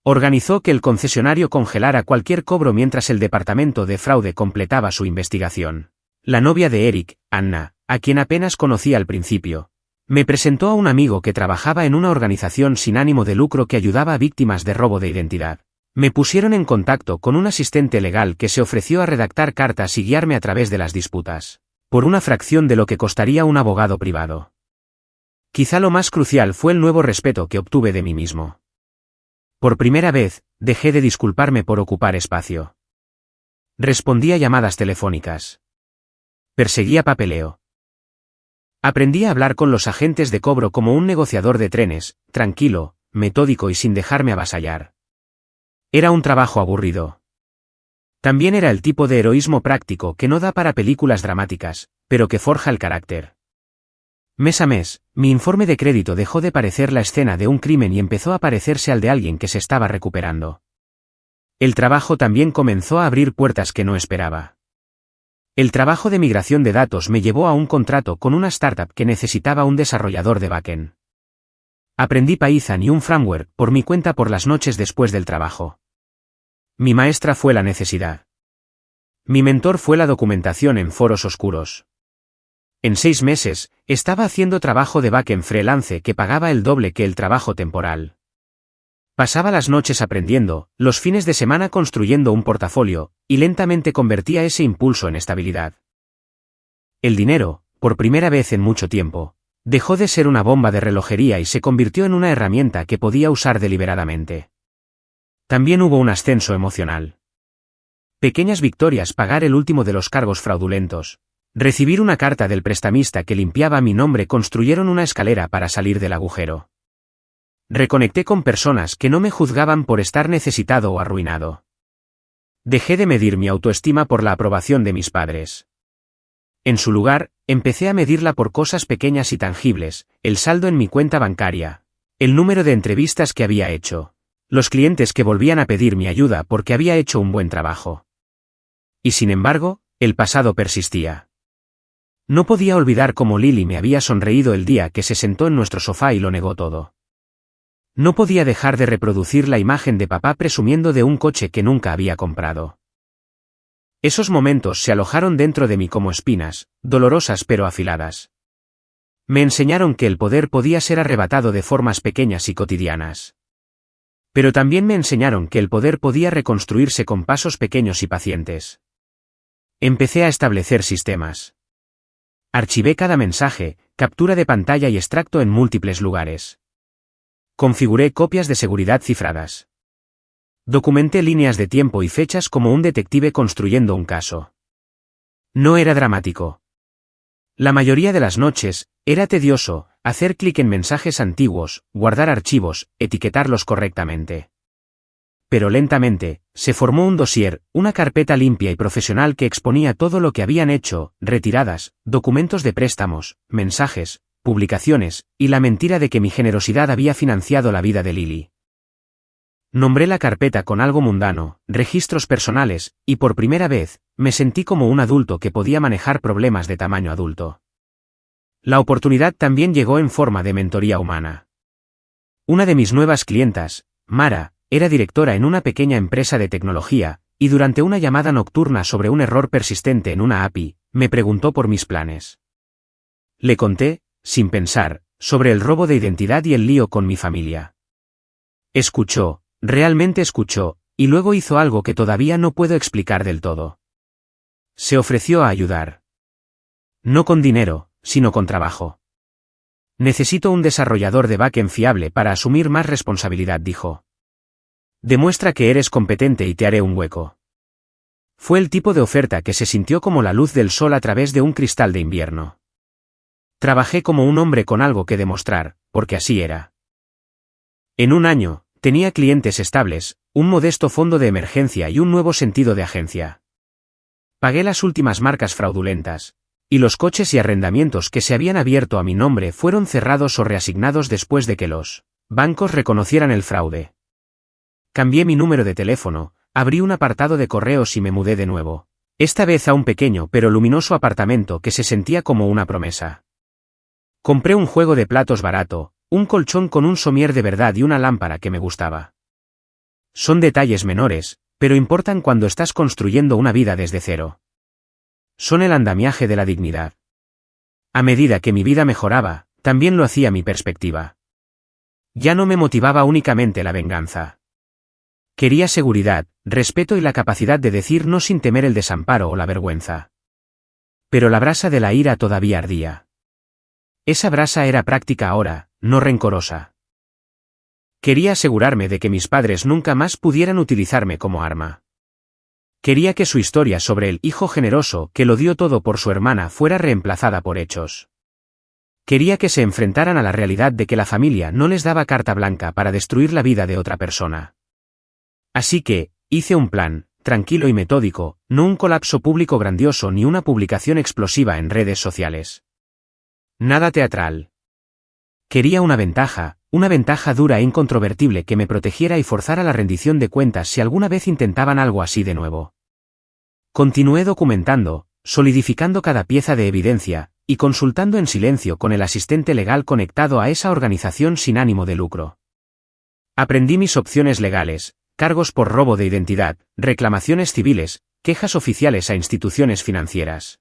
Organizó que el concesionario congelara cualquier cobro mientras el departamento de fraude completaba su investigación. La novia de Eric, Anna, a quien apenas conocía al principio, me presentó a un amigo que trabajaba en una organización sin ánimo de lucro que ayudaba a víctimas de robo de identidad. Me pusieron en contacto con un asistente legal que se ofreció a redactar cartas y guiarme a través de las disputas, por una fracción de lo que costaría un abogado privado. Quizá lo más crucial fue el nuevo respeto que obtuve de mí mismo. Por primera vez, dejé de disculparme por ocupar espacio. Respondí a llamadas telefónicas. Perseguía papeleo. Aprendí a hablar con los agentes de cobro como un negociador de trenes, tranquilo, metódico y sin dejarme avasallar. Era un trabajo aburrido. También era el tipo de heroísmo práctico que no da para películas dramáticas, pero que forja el carácter. Mes a mes, mi informe de crédito dejó de parecer la escena de un crimen y empezó a parecerse al de alguien que se estaba recuperando. El trabajo también comenzó a abrir puertas que no esperaba. El trabajo de migración de datos me llevó a un contrato con una startup que necesitaba un desarrollador de backend. Aprendí Python y un framework por mi cuenta por las noches después del trabajo. Mi maestra fue la necesidad. Mi mentor fue la documentación en foros oscuros. En 6 meses, estaba haciendo trabajo de backend freelance que pagaba el doble que el trabajo temporal. Pasaba las noches aprendiendo, los fines de semana construyendo un portafolio, y lentamente convertía ese impulso en estabilidad. El dinero, por primera vez en mucho tiempo, dejó de ser una bomba de relojería y se convirtió en una herramienta que podía usar deliberadamente. También hubo un ascenso emocional. Pequeñas victorias: pagar el último de los cargos fraudulentos, recibir una carta del prestamista que limpiaba mi nombre, construyeron una escalera para salir del agujero. Reconecté con personas que no me juzgaban por estar necesitado o arruinado. Dejé de medir mi autoestima por la aprobación de mis padres. En su lugar, empecé a medirla por cosas pequeñas y tangibles: el saldo en mi cuenta bancaria, el número de entrevistas que había hecho, los clientes que volvían a pedir mi ayuda porque había hecho un buen trabajo. Y sin embargo, el pasado persistía. No podía olvidar cómo Lily me había sonreído el día que se sentó en nuestro sofá y lo negó todo. No podía dejar de reproducir la imagen de papá presumiendo de un coche que nunca había comprado. Esos momentos se alojaron dentro de mí como espinas, dolorosas pero afiladas. Me enseñaron que el poder podía ser arrebatado de formas pequeñas y cotidianas. Pero también me enseñaron que el poder podía reconstruirse con pasos pequeños y pacientes. Empecé a establecer sistemas. Archivé cada mensaje, captura de pantalla y extracto en múltiples lugares. Configuré copias de seguridad cifradas. Documenté líneas de tiempo y fechas como un detective construyendo un caso. No era dramático. La mayoría de las noches, era tedioso, hacer clic en mensajes antiguos, guardar archivos, etiquetarlos correctamente. Pero lentamente, se formó un dossier, una carpeta limpia y profesional que exponía todo lo que habían hecho: retiradas, documentos de préstamos, mensajes, publicaciones, y la mentira de que mi generosidad había financiado la vida de Lily. Nombré la carpeta con algo mundano: registros personales, y por primera vez, me sentí como un adulto que podía manejar problemas de tamaño adulto. La oportunidad también llegó en forma de mentoría humana. Una de mis nuevas clientas, Mara, era directora en una pequeña empresa de tecnología, y durante una llamada nocturna sobre un error persistente en una API, me preguntó por mis planes. Le conté, sin pensar, sobre el robo de identidad y el lío con mi familia. Escuchó, realmente escuchó, y luego hizo algo que todavía no puedo explicar del todo. Se ofreció a ayudar. No con dinero, sino con trabajo. Necesito un desarrollador de backend fiable para asumir más responsabilidad, dijo. Demuestra que eres competente y te haré un hueco. Fue el tipo de oferta que se sintió como la luz del sol a través de un cristal de invierno. Trabajé como un hombre con algo que demostrar, porque así era. En un año, tenía clientes estables, un modesto fondo de emergencia y un nuevo sentido de agencia. Pagué las últimas marcas fraudulentas, y los coches y arrendamientos que se habían abierto a mi nombre fueron cerrados o reasignados después de que los bancos reconocieran el fraude. Cambié mi número de teléfono, abrí un apartado de correos y me mudé de nuevo. Esta vez a un pequeño pero luminoso apartamento que se sentía como una promesa. Compré un juego de platos barato, un colchón con un somier de verdad y una lámpara que me gustaba. Son detalles menores, pero importan cuando estás construyendo una vida desde cero. Son el andamiaje de la dignidad. A medida que mi vida mejoraba, también lo hacía mi perspectiva. Ya no me motivaba únicamente la venganza. Quería seguridad, respeto y la capacidad de decir no sin temer el desamparo o la vergüenza. Pero la brasa de la ira todavía ardía. Esa brasa era práctica ahora, no rencorosa. Quería asegurarme de que mis padres nunca más pudieran utilizarme como arma. Quería que su historia sobre el hijo generoso que lo dio todo por su hermana fuera reemplazada por hechos. Quería que se enfrentaran a la realidad de que la familia no les daba carta blanca para destruir la vida de otra persona. Así que, hice un plan, tranquilo y metódico, no un colapso público grandioso ni una publicación explosiva en redes sociales. Nada teatral. Quería una ventaja dura e incontrovertible que me protegiera y forzara la rendición de cuentas si alguna vez intentaban algo así de nuevo. Continué documentando, solidificando cada pieza de evidencia, y consultando en silencio con el asistente legal conectado a esa organización sin ánimo de lucro. Aprendí mis opciones legales, cargos por robo de identidad, reclamaciones civiles, quejas oficiales a instituciones financieras.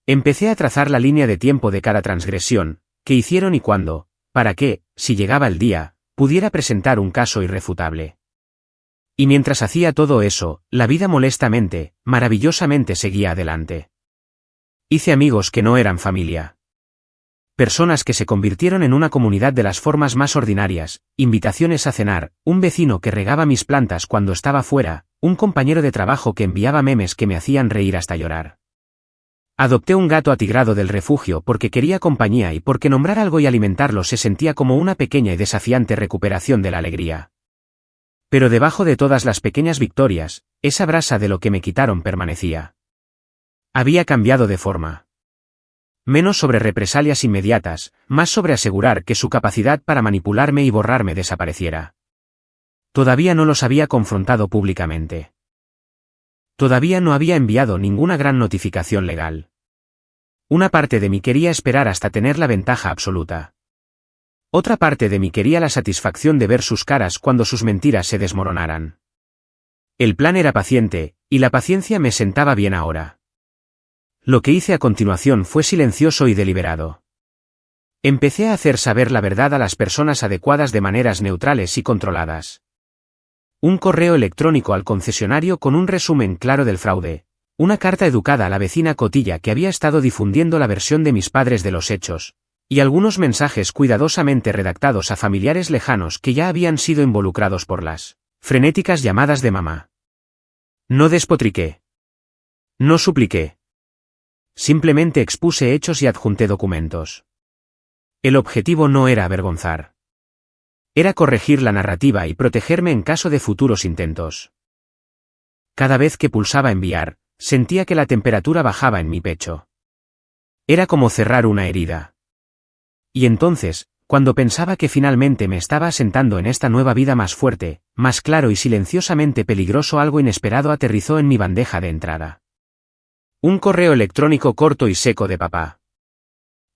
Empecé a trazar la línea de tiempo de cada transgresión, qué hicieron y cuándo, para que, si llegaba el día, pudiera presentar un caso irrefutable. Y mientras hacía todo eso, la vida molestamente, maravillosamente seguía adelante. Hice amigos que no eran familia. Personas que se convirtieron en una comunidad de las formas más ordinarias, invitaciones a cenar, un vecino que regaba mis plantas cuando estaba fuera, un compañero de trabajo que enviaba memes que me hacían reír hasta llorar. Adopté un gato atigrado del refugio porque quería compañía y porque nombrar algo y alimentarlo se sentía como una pequeña y desafiante recuperación de la alegría. Pero debajo de todas las pequeñas victorias, esa brasa de lo que me quitaron permanecía. Había cambiado de forma. Menos sobre represalias inmediatas, más sobre asegurar que su capacidad para manipularme y borrarme desapareciera. Todavía no los había confrontado públicamente. Todavía no había enviado ninguna gran notificación legal. Una parte de mí quería esperar hasta tener la ventaja absoluta. Otra parte de mí quería la satisfacción de ver sus caras cuando sus mentiras se desmoronaran. El plan era paciente, y la paciencia me sentaba bien ahora. Lo que hice a continuación fue silencioso y deliberado. Empecé a hacer saber la verdad a las personas adecuadas de maneras neutrales y controladas. Un correo electrónico al concesionario con un resumen claro del fraude, una carta educada a la vecina Cotilla que había estado difundiendo la versión de mis padres de los hechos, y algunos mensajes cuidadosamente redactados a familiares lejanos que ya habían sido involucrados por las frenéticas llamadas de mamá. No despotriqué. No supliqué. Simplemente expuse hechos y adjunté documentos. El objetivo no era avergonzar. Era corregir la narrativa y protegerme en caso de futuros intentos. Cada vez que pulsaba enviar, sentía que la temperatura bajaba en mi pecho. Era como cerrar una herida. Y entonces, cuando pensaba que finalmente me estaba asentando en esta nueva vida más fuerte, más claro y silenciosamente peligroso, algo inesperado aterrizó en mi bandeja de entrada. Un correo electrónico corto y seco de papá.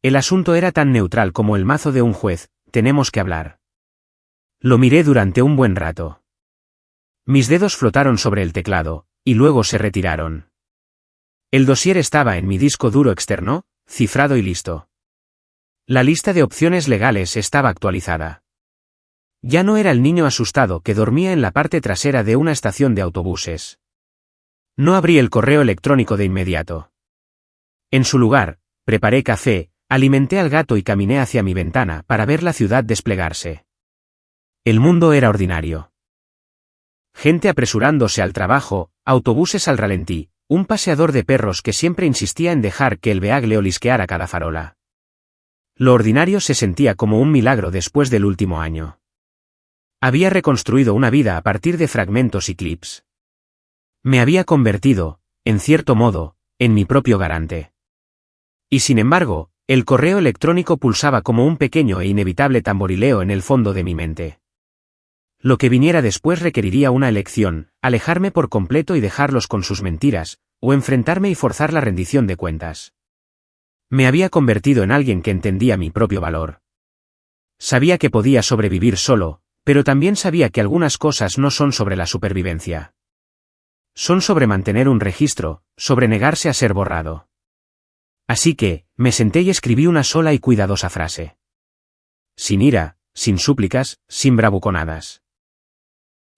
El asunto era tan neutral como el mazo de un juez: tenemos que hablar. Lo miré durante un buen rato. Mis dedos flotaron sobre el teclado, y luego se retiraron. El dossier estaba en mi disco duro externo, cifrado y listo. La lista de opciones legales estaba actualizada. Ya no era el niño asustado que dormía en la parte trasera de una estación de autobuses. No abrí el correo electrónico de inmediato. En su lugar, preparé café, alimenté al gato y caminé hacia mi ventana para ver la ciudad desplegarse. El mundo era ordinario. Gente apresurándose al trabajo, autobuses al ralentí, un paseador de perros que siempre insistía en dejar que el Beagle olisqueara cada farola. Lo ordinario se sentía como un milagro después del último año. Había reconstruido una vida a partir de fragmentos y clips. Me había convertido, en cierto modo, en mi propio garante. Y sin embargo, el correo electrónico pulsaba como un pequeño e inevitable tamborileo en el fondo de mi mente. Lo que viniera después requeriría una elección: alejarme por completo y dejarlos con sus mentiras, o enfrentarme y forzar la rendición de cuentas. Me había convertido en alguien que entendía mi propio valor. Sabía que podía sobrevivir solo, pero también sabía que algunas cosas no son sobre la supervivencia. Son sobre mantener un registro, sobre negarse a ser borrado. Así que, me senté y escribí una sola y cuidadosa frase. Sin ira, sin súplicas, sin bravuconadas.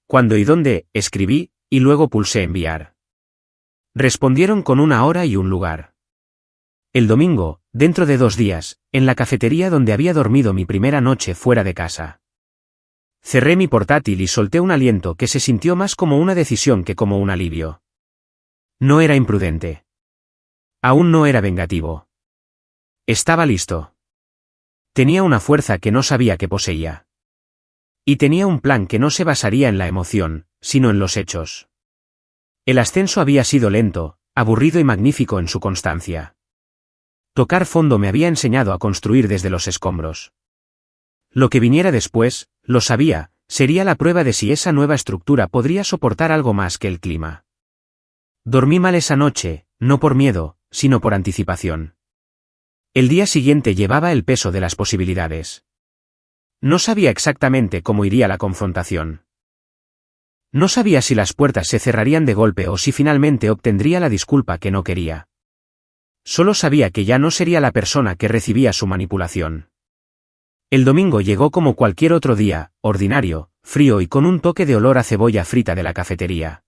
¿Cuándo y dónde?, escribí, y luego pulsé enviar. Respondieron con una hora y un lugar. El domingo, dentro de 2 días, en la cafetería donde había dormido mi primera noche fuera de casa. Cerré mi portátil y solté un aliento que se sintió más como una decisión que como un alivio. No era imprudente. Aún no era vengativo. Estaba listo. Tenía una fuerza que no sabía que poseía. Y tenía un plan que no se basaría en la emoción, sino en los hechos. El ascenso había sido lento, aburrido y magnífico en su constancia. Tocar fondo me había enseñado a construir desde los escombros. Lo que viniera después, lo sabía, sería la prueba de si esa nueva estructura podría soportar algo más que el clima. Dormí mal esa noche, no por miedo, sino por anticipación. El día siguiente llevaba el peso de las posibilidades. No sabía exactamente cómo iría la confrontación. No sabía si las puertas se cerrarían de golpe o si finalmente obtendría la disculpa que no quería. Solo sabía que ya no sería la persona que recibía su manipulación. El domingo llegó como cualquier otro día, ordinario, frío y con un toque de olor a cebolla frita de la cafetería.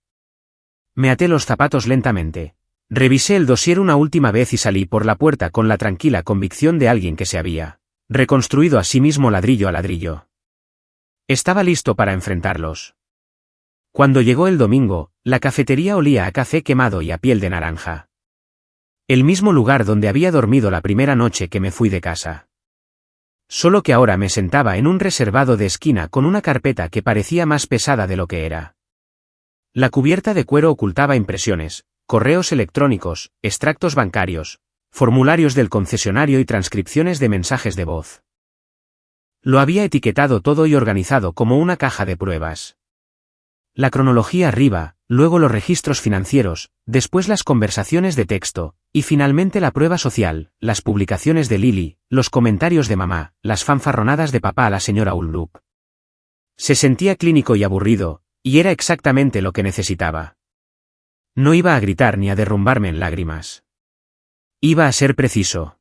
Me até los zapatos lentamente. Revisé el dossier una última vez y salí por la puerta con la tranquila convicción de alguien que se había reconstruido a sí mismo ladrillo a ladrillo. Estaba listo para enfrentarlos. Cuando llegó el domingo, la cafetería olía a café quemado y a piel de naranja. El mismo lugar donde había dormido la primera noche que me fui de casa. Solo que ahora me sentaba en un reservado de esquina con una carpeta que parecía más pesada de lo que era. La cubierta de cuero ocultaba impresiones, correos electrónicos, extractos bancarios, formularios del concesionario y transcripciones de mensajes de voz. Lo había etiquetado todo y organizado como una caja de pruebas. La cronología arriba, luego los registros financieros, después las conversaciones de texto, y finalmente la prueba social, las publicaciones de Lily, los comentarios de mamá, las fanfarronadas de papá a la señora Ullup. Se sentía clínico y aburrido, y era exactamente lo que necesitaba. No iba a gritar ni a derrumbarme en lágrimas. Iba a ser preciso.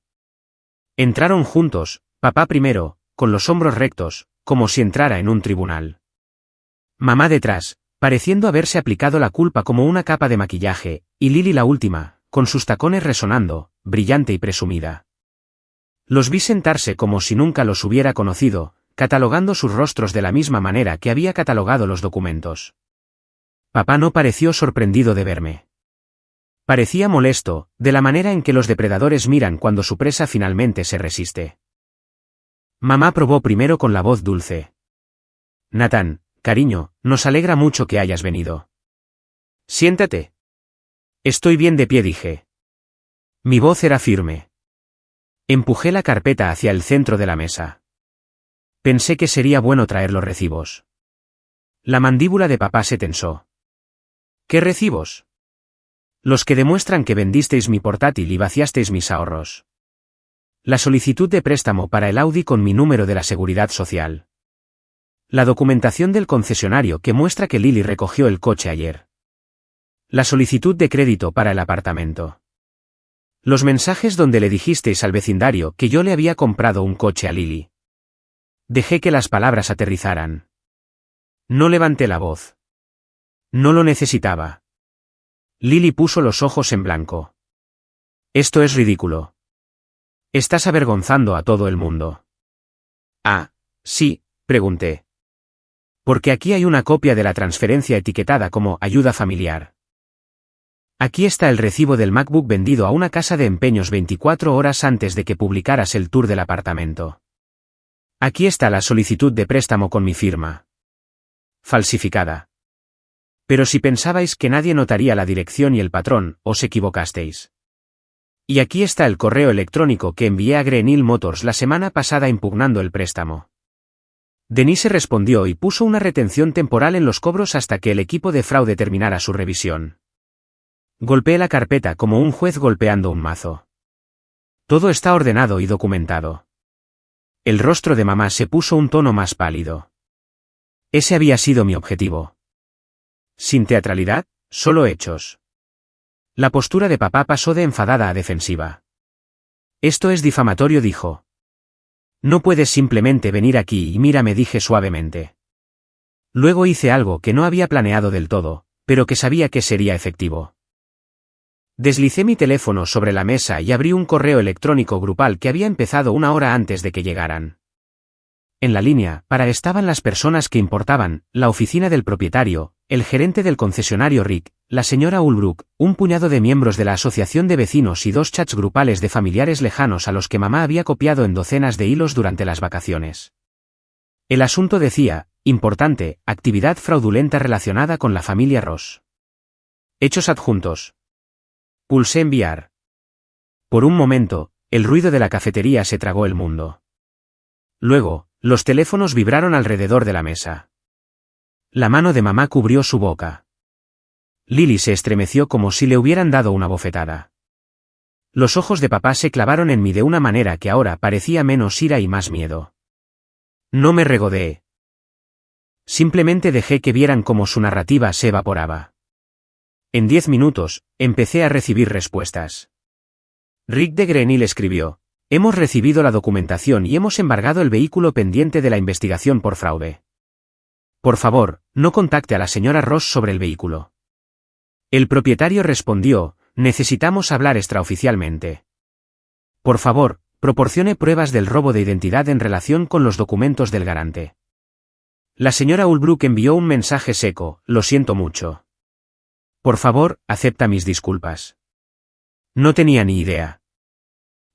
Entraron juntos, papá primero, con los hombros rectos, como si entrara en un tribunal. Mamá detrás, pareciendo haberse aplicado la culpa como una capa de maquillaje, y Lily la última, con sus tacones resonando, brillante y presumida. Los vi sentarse como si nunca los hubiera conocido, catalogando sus rostros de la misma manera que había catalogado los documentos. Papá no pareció sorprendido de verme. Parecía molesto, de la manera en que los depredadores miran cuando su presa finalmente se resiste. Mamá probó primero con la voz dulce. Nathan, cariño, nos alegra mucho que hayas venido. Siéntate. Estoy bien de pie, dije. Mi voz era firme. Empujé la carpeta hacia el centro de la mesa. Pensé que sería bueno traer los recibos. La mandíbula de papá se tensó. ¿Qué recibos? Los que demuestran que vendisteis mi portátil y vaciasteis mis ahorros. La solicitud de préstamo para el Audi con mi número de la Seguridad Social. La documentación del concesionario que muestra que Lily recogió el coche ayer. La solicitud de crédito para el apartamento. Los mensajes donde le dijisteis al vecindario que yo le había comprado un coche a Lily. Dejé que las palabras aterrizaran. No levanté la voz. No lo necesitaba. Lily puso los ojos en blanco. Esto es ridículo. Estás avergonzando a todo el mundo. Ah, sí, pregunté. Porque aquí hay una copia de la transferencia etiquetada como ayuda familiar. Aquí está el recibo del MacBook vendido a una casa de empeños 24 horas antes de que publicaras el tour del apartamento. Aquí está la solicitud de préstamo con mi firma. Falsificada. Pero si pensabais que nadie notaría la dirección y el patrón, os equivocasteis. Y aquí está el correo electrónico que envié a Greenhill Motors la semana pasada impugnando el préstamo. Denise respondió y puso una retención temporal en los cobros hasta que el equipo de fraude terminara su revisión. Golpeé la carpeta como un juez golpeando un mazo. Todo está ordenado y documentado. El rostro de mamá se puso un tono más pálido. Ese había sido mi objetivo. Sin teatralidad, solo hechos. La postura de papá pasó de enfadada a defensiva. Esto es difamatorio, dijo. No puedes simplemente venir aquí y mírame, dije suavemente. Luego hice algo que no había planeado del todo, pero que sabía que sería efectivo. Deslicé mi teléfono sobre la mesa y abrí un correo electrónico grupal que había empezado una hora antes de que llegaran. En la línea, estaban las personas que importaban, la oficina del propietario, el gerente del concesionario Rick, la señora Ulbrook, un puñado de miembros de la asociación de vecinos y 2 chats grupales de familiares lejanos a los que mamá había copiado en docenas de hilos durante las vacaciones. El asunto decía, importante, actividad fraudulenta relacionada con la familia Ross. Hechos adjuntos. Pulsé enviar. Por un momento, el ruido de la cafetería se tragó el mundo. Luego, los teléfonos vibraron alrededor de la mesa. La mano de mamá cubrió su boca. Lily se estremeció como si le hubieran dado una bofetada. Los ojos de papá se clavaron en mí de una manera que ahora parecía menos ira y más miedo. No me regodeé. Simplemente dejé que vieran cómo su narrativa se evaporaba. En 10 minutos, empecé a recibir respuestas. Rick de Greenhill escribió: hemos recibido la documentación y hemos embargado el vehículo pendiente de la investigación por fraude. Por favor, no contacte a la señora Ross sobre el vehículo. El propietario respondió: necesitamos hablar extraoficialmente. Por favor, proporcione pruebas del robo de identidad en relación con los documentos del garante. La señora Ulbrook envió un mensaje seco: lo siento mucho. Por favor, acepta mis disculpas. No tenía ni idea.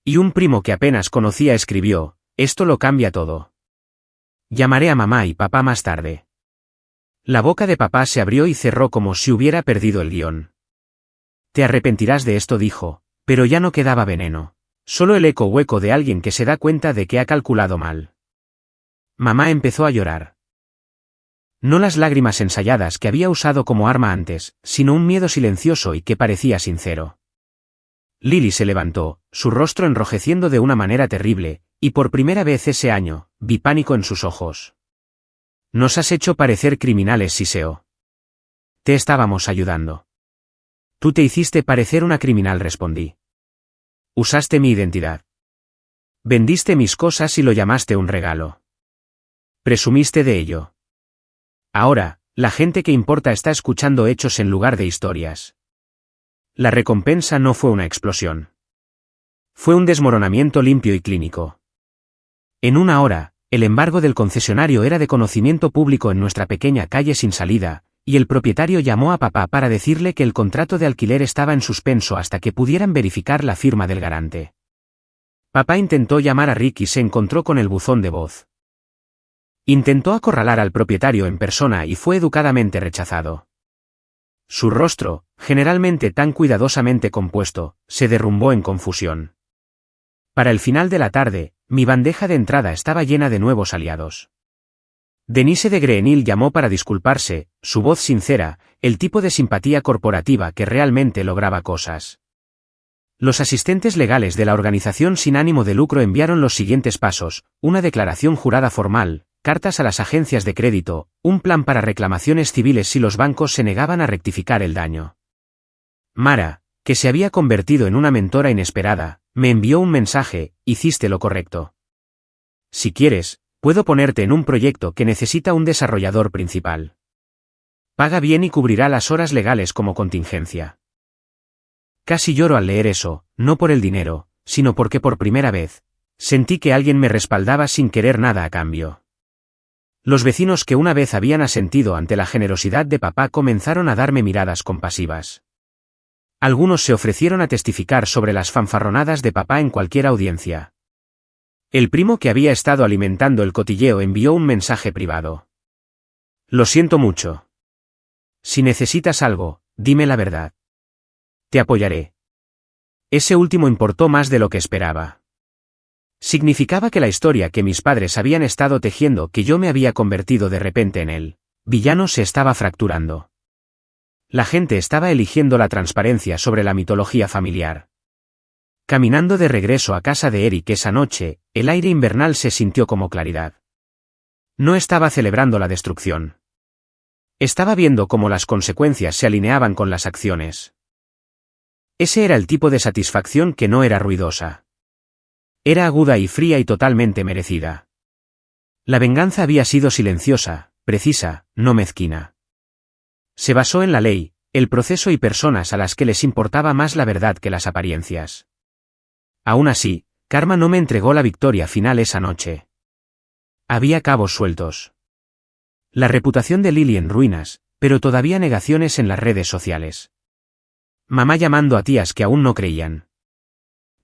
Y un primo que apenas conocía escribió: esto lo cambia todo. Llamaré a mamá y papá más tarde. La boca de papá se abrió y cerró como si hubiera perdido el guión. Te arrepentirás de esto, dijo, pero ya no quedaba veneno. Solo el eco hueco de alguien que se da cuenta de que ha calculado mal. Mamá empezó a llorar. No las lágrimas ensayadas que había usado como arma antes, sino un miedo silencioso y que parecía sincero. Lily se levantó, su rostro enrojeciendo de una manera terrible, y por primera vez ese año, vi pánico en sus ojos. Nos has hecho parecer criminales, siseó. Te estábamos ayudando. Tú te hiciste parecer una criminal, respondí. Usaste mi identidad. Vendiste mis cosas y lo llamaste un regalo. Presumiste de ello. Ahora, la gente que importa está escuchando hechos en lugar de historias. La recompensa no fue una explosión. Fue un desmoronamiento limpio y clínico. En una hora, el embargo del concesionario era de conocimiento público en nuestra pequeña calle sin salida, y el propietario llamó a papá para decirle que el contrato de alquiler estaba en suspenso hasta que pudieran verificar la firma del garante. Papá intentó llamar a Rick y se encontró con el buzón de voz. Intentó acorralar al propietario en persona y fue educadamente rechazado. Su rostro, generalmente tan cuidadosamente compuesto, se derrumbó en confusión. Para el final de la tarde, mi bandeja de entrada estaba llena de nuevos aliados. Denise de Greenhill llamó para disculparse, su voz sincera, el tipo de simpatía corporativa que realmente lograba cosas. Los asistentes legales de la organización sin ánimo de lucro enviaron los siguientes pasos: una declaración jurada formal, cartas a las agencias de crédito, un plan para reclamaciones civiles si los bancos se negaban a rectificar el daño. Mara, que se había convertido en una mentora inesperada, me envió un mensaje: hiciste lo correcto. Si quieres, puedo ponerte en un proyecto que necesita un desarrollador principal. Paga bien y cubrirá las horas legales como contingencia. Casi lloro al leer eso, no por el dinero, sino porque por primera vez, sentí que alguien me respaldaba sin querer nada a cambio. Los vecinos que una vez habían asentido ante la generosidad de papá comenzaron a darme miradas compasivas. Algunos se ofrecieron a testificar sobre las fanfarronadas de papá en cualquier audiencia. El primo que había estado alimentando el cotilleo envió un mensaje privado. Lo siento mucho. Si necesitas algo, dime la verdad. Te apoyaré. Ese último importó más de lo que esperaba. Significaba que la historia que mis padres habían estado tejiendo, que yo me había convertido de repente en el villano, se estaba fracturando. La gente estaba eligiendo la transparencia sobre la mitología familiar. Caminando de regreso a casa de Eric esa noche, el aire invernal se sintió como claridad. No estaba celebrando la destrucción. Estaba viendo cómo las consecuencias se alineaban con las acciones. Ese era el tipo de satisfacción que no era ruidosa. Era aguda y fría y totalmente merecida. La venganza había sido silenciosa, precisa, no mezquina. Se basó en la ley, el proceso y personas a las que les importaba más la verdad que las apariencias. Aún así, Karma no me entregó la victoria final esa noche. Había cabos sueltos. La reputación de Lily en ruinas, pero todavía negaciones en las redes sociales. Mamá llamando a tías que aún no creían.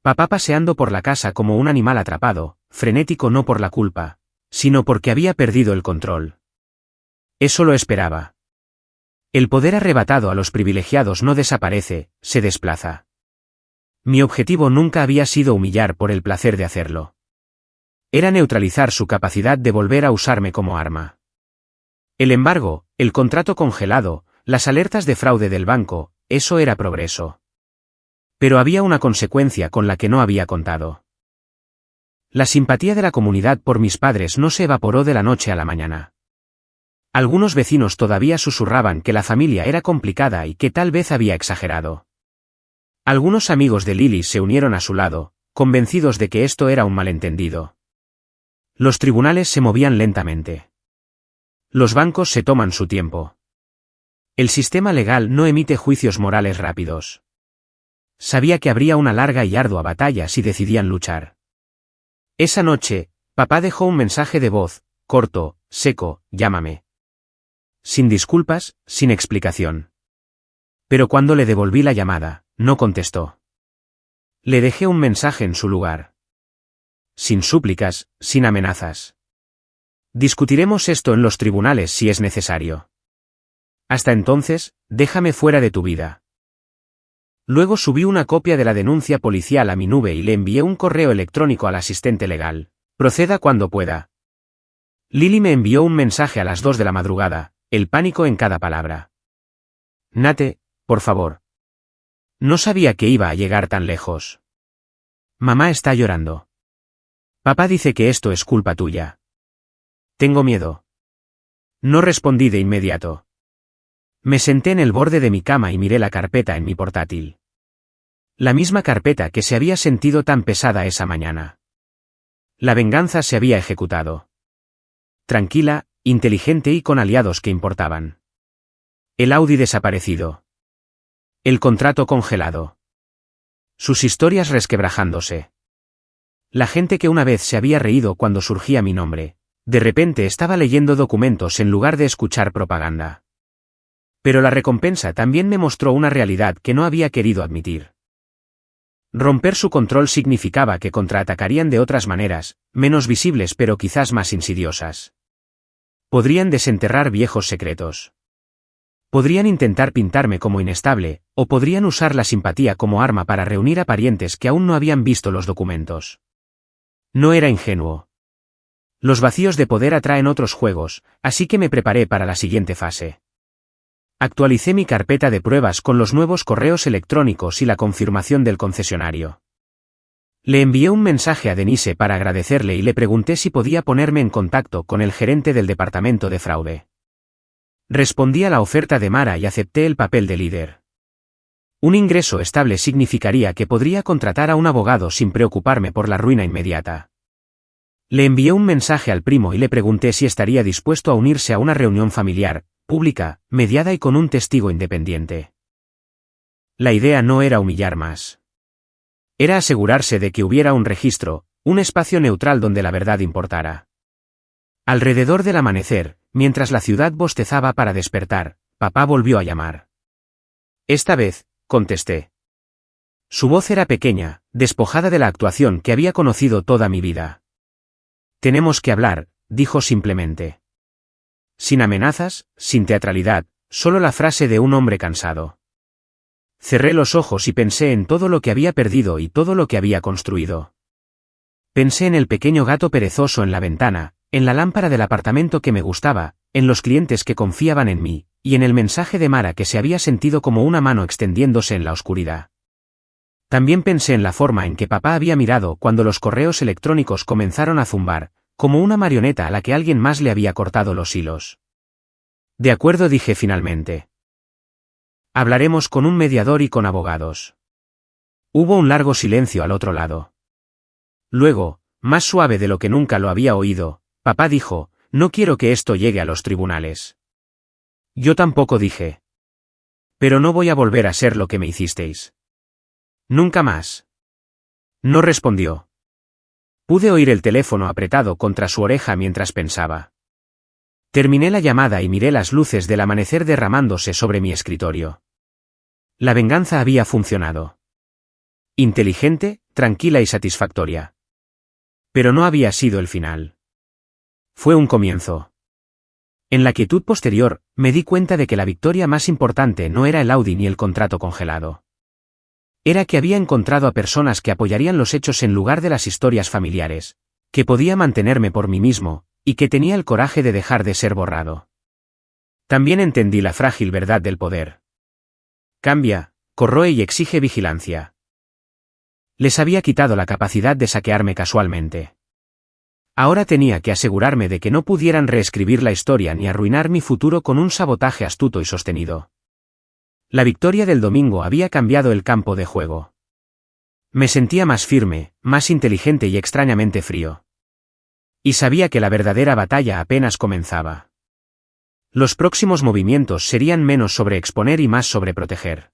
Papá paseando por la casa como un animal atrapado, frenético no por la culpa, sino porque había perdido el control. Eso lo esperaba. El poder arrebatado a los privilegiados no desaparece, se desplaza. Mi objetivo nunca había sido humillar por el placer de hacerlo. Era neutralizar su capacidad de volver a usarme como arma. El embargo, el contrato congelado, las alertas de fraude del banco, eso era progreso. Pero había una consecuencia con la que no había contado. La simpatía de la comunidad por mis padres no se evaporó de la noche a la mañana. Algunos vecinos todavía susurraban que la familia era complicada y que tal vez había exagerado. Algunos amigos de Lily se unieron a su lado, convencidos de que esto era un malentendido. Los tribunales se movían lentamente. Los bancos se toman su tiempo. El sistema legal no emite juicios morales rápidos. Sabía que habría una larga y ardua batalla si decidían luchar. Esa noche, papá dejó un mensaje de voz, corto, seco: llámame. Sin disculpas, sin explicación. Pero cuando le devolví la llamada, no contestó. Le dejé un mensaje en su lugar. Sin súplicas, sin amenazas. Discutiremos esto en los tribunales si es necesario. Hasta entonces, déjame fuera de tu vida. Luego subí una copia de la denuncia policial a mi nube y le envié un correo electrónico al asistente legal. Proceda cuando pueda. Lily me envió un mensaje a las 2 de la madrugada, el pánico en cada palabra. Nate, por favor. No sabía que iba a llegar tan lejos. Mamá está llorando. Papá dice que esto es culpa tuya. Tengo miedo. No respondí de inmediato. Me senté en el borde de mi cama y miré la carpeta en mi portátil. La misma carpeta que se había sentido tan pesada esa mañana. La venganza se había ejecutado. Tranquila, inteligente y con aliados que importaban. El Audi desaparecido. El contrato congelado. Sus historias resquebrajándose. La gente que una vez se había reído cuando surgía mi nombre, de repente estaba leyendo documentos en lugar de escuchar propaganda. Pero la recompensa también me mostró una realidad que no había querido admitir. Romper su control significaba que contraatacarían de otras maneras, menos visibles pero quizás más insidiosas. Podrían desenterrar viejos secretos. Podrían intentar pintarme como inestable, o podrían usar la simpatía como arma para reunir a parientes que aún no habían visto los documentos. No era ingenuo. Los vacíos de poder atraen otros juegos, así que me preparé para la siguiente fase. Actualicé mi carpeta de pruebas con los nuevos correos electrónicos y la confirmación del concesionario. Le envié un mensaje a Denise para agradecerle y le pregunté si podía ponerme en contacto con el gerente del departamento de fraude. Respondí a la oferta de Mara y acepté el papel de líder. Un ingreso estable significaría que podría contratar a un abogado sin preocuparme por la ruina inmediata. Le envié un mensaje al primo y le pregunté si estaría dispuesto a unirse a una reunión familiar, pública, mediada y con un testigo independiente. La idea no era humillar más. Era asegurarse de que hubiera un registro, un espacio neutral donde la verdad importara. Alrededor del amanecer, mientras la ciudad bostezaba para despertar, papá volvió a llamar. Esta vez, contesté. Su voz era pequeña, despojada de la actuación que había conocido toda mi vida. Tenemos que hablar, dijo simplemente. Sin amenazas, sin teatralidad, solo la frase de un hombre cansado. Cerré los ojos y pensé en todo lo que había perdido y todo lo que había construido. Pensé en el pequeño gato perezoso en la ventana, en la lámpara del apartamento que me gustaba, en los clientes que confiaban en mí, y en el mensaje de Mara que se había sentido como una mano extendiéndose en la oscuridad. También pensé en la forma en que papá había mirado cuando los correos electrónicos comenzaron a zumbar, como una marioneta a la que alguien más le había cortado los hilos. De acuerdo, dije finalmente. Hablaremos con un mediador y con abogados. Hubo un largo silencio al otro lado. Luego, más suave de lo que nunca lo había oído, papá dijo, no quiero que esto llegue a los tribunales. Yo tampoco, dije. Pero no voy a volver a ser lo que me hicisteis. Nunca más. No respondió. Pude oír el teléfono apretado contra su oreja mientras pensaba. Terminé la llamada y miré las luces del amanecer derramándose sobre mi escritorio. La venganza había funcionado. Inteligente, tranquila y satisfactoria. Pero no había sido el final. Fue un comienzo. En la quietud posterior, me di cuenta de que la victoria más importante no era el Audi ni el contrato congelado. Era que había encontrado a personas que apoyarían los hechos en lugar de las historias familiares, que podía mantenerme por mí mismo, y que tenía el coraje de dejar de ser borrado. También entendí la frágil verdad del poder. Cambia, corroe y exige vigilancia. Les había quitado la capacidad de saquearme casualmente. Ahora tenía que asegurarme de que no pudieran reescribir la historia ni arruinar mi futuro con un sabotaje astuto y sostenido. La victoria del domingo había cambiado el campo de juego. Me sentía más firme, más inteligente y extrañamente frío. Y sabía que la verdadera batalla apenas comenzaba. Los próximos movimientos serían menos sobre exponer y más sobre proteger.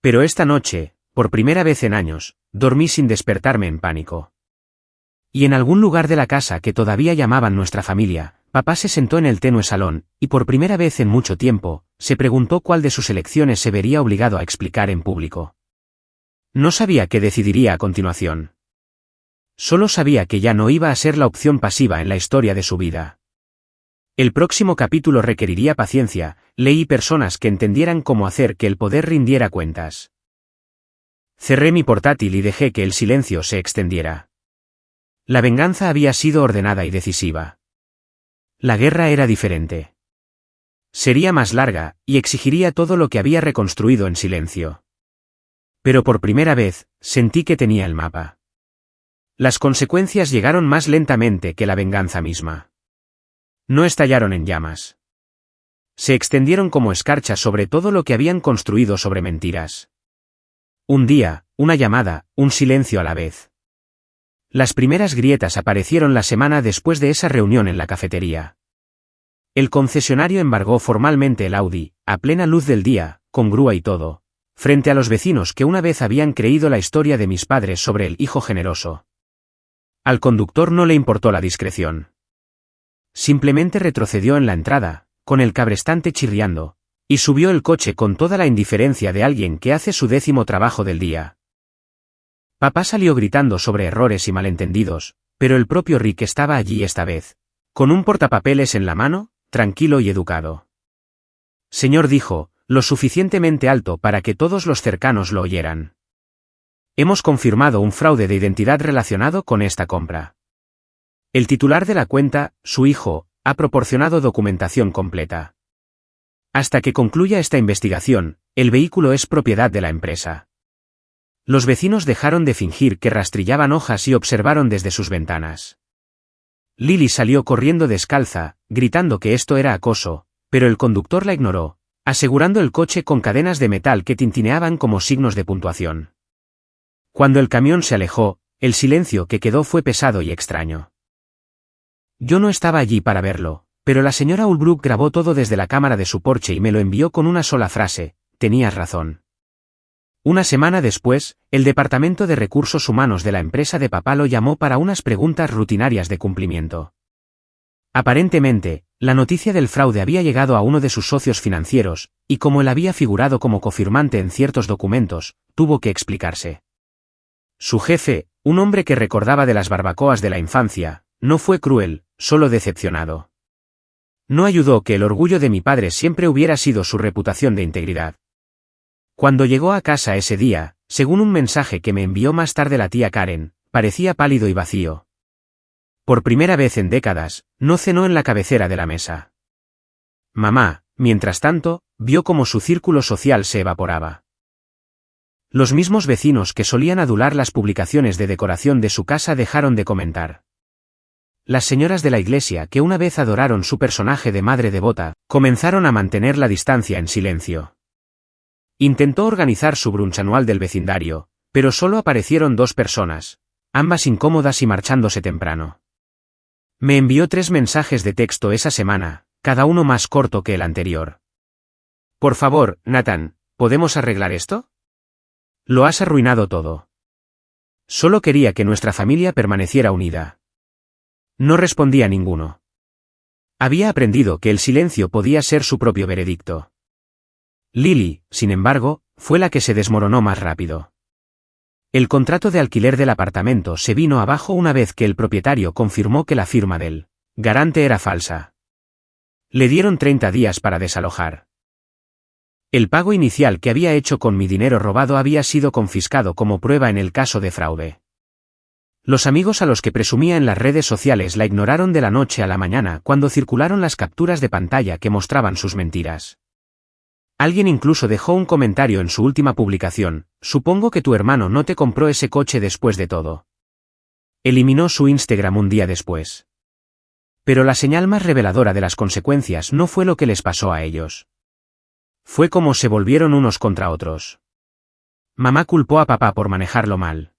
Pero esta noche, por primera vez en años, dormí sin despertarme en pánico. Y en algún lugar de la casa que todavía llamaban nuestra familia, papá se sentó en el tenue salón, y por primera vez en mucho tiempo, se preguntó cuál de sus elecciones se vería obligado a explicar en público. No sabía qué decidiría a continuación. Solo sabía que ya no iba a ser la opción pasiva en la historia de su vida. El próximo capítulo requeriría paciencia, ley y personas que entendieran cómo hacer que el poder rindiera cuentas. Cerré mi portátil y dejé que el silencio se extendiera. La venganza había sido ordenada y decisiva. La guerra era diferente. Sería más larga, y exigiría todo lo que había reconstruido en silencio. Pero por primera vez, sentí que tenía el mapa. Las consecuencias llegaron más lentamente que la venganza misma. No estallaron en llamas. Se extendieron como escarcha sobre todo lo que habían construido sobre mentiras. Un día, una llamada, un silencio a la vez. Las primeras grietas aparecieron la semana después de esa reunión en la cafetería. El concesionario embargó formalmente el Audi, a plena luz del día, con grúa y todo, frente a los vecinos que una vez habían creído la historia de mis padres sobre el hijo generoso. Al conductor no le importó la discreción. Simplemente retrocedió en la entrada, con el cabrestante chirriando, y subió el coche con toda la indiferencia de alguien que hace su 10º trabajo del día. Papá salió gritando sobre errores y malentendidos, pero el propio Rick estaba allí esta vez, con un portapapeles en la mano, tranquilo y educado. Señor, dijo, lo suficientemente alto para que todos los cercanos lo oyeran. Hemos confirmado un fraude de identidad relacionado con esta compra. El titular de la cuenta, su hijo, ha proporcionado documentación completa. Hasta que concluya esta investigación, el vehículo es propiedad de la empresa. Los vecinos dejaron de fingir que rastrillaban hojas y observaron desde sus ventanas. Lily salió corriendo descalza, gritando que esto era acoso, pero el conductor la ignoró, asegurando el coche con cadenas de metal que tintineaban como signos de puntuación. Cuando el camión se alejó, el silencio que quedó fue pesado y extraño. Yo no estaba allí para verlo, pero la señora Ulbrook grabó todo desde la cámara de su porche y me lo envió con una sola frase: tenías razón. Una semana después, el Departamento de Recursos Humanos de la empresa de papá lo llamó para unas preguntas rutinarias de cumplimiento. Aparentemente, la noticia del fraude había llegado a uno de sus socios financieros, y como él había figurado como cofirmante en ciertos documentos, tuvo que explicarse. Su jefe, un hombre que recordaba de las barbacoas de la infancia, no fue cruel, solo decepcionado. No ayudó que el orgullo de mi padre siempre hubiera sido su reputación de integridad. Cuando llegó a casa ese día, según un mensaje que me envió más tarde la tía Karen, parecía pálido y vacío. Por primera vez en décadas, no cenó en la cabecera de la mesa. Mamá, mientras tanto, vio cómo su círculo social se evaporaba. Los mismos vecinos que solían adular las publicaciones de decoración de su casa dejaron de comentar. Las señoras de la iglesia que una vez adoraron su personaje de madre devota, comenzaron a mantener la distancia en silencio. Intentó organizar su brunch anual del vecindario, pero solo aparecieron 2 personas, ambas incómodas y marchándose temprano. Me envió 3 mensajes de texto esa semana, cada uno más corto que el anterior. Por favor, Nathan, ¿podemos arreglar esto? Lo has arruinado todo. Solo quería que nuestra familia permaneciera unida. No respondía ninguno. Había aprendido que el silencio podía ser su propio veredicto. Lily, sin embargo, fue la que se desmoronó más rápido. El contrato de alquiler del apartamento se vino abajo una vez que el propietario confirmó que la firma del garante era falsa. Le dieron 30 días para desalojar. El pago inicial que había hecho con mi dinero robado había sido confiscado como prueba en el caso de fraude. Los amigos a los que presumía en las redes sociales la ignoraron de la noche a la mañana cuando circularon las capturas de pantalla que mostraban sus mentiras. Alguien incluso dejó un comentario en su última publicación: supongo que tu hermano no te compró ese coche después de todo. Eliminó su Instagram un día después. Pero la señal más reveladora de las consecuencias no fue lo que les pasó a ellos. Fue como se volvieron unos contra otros. Mamá culpó a papá por manejarlo mal.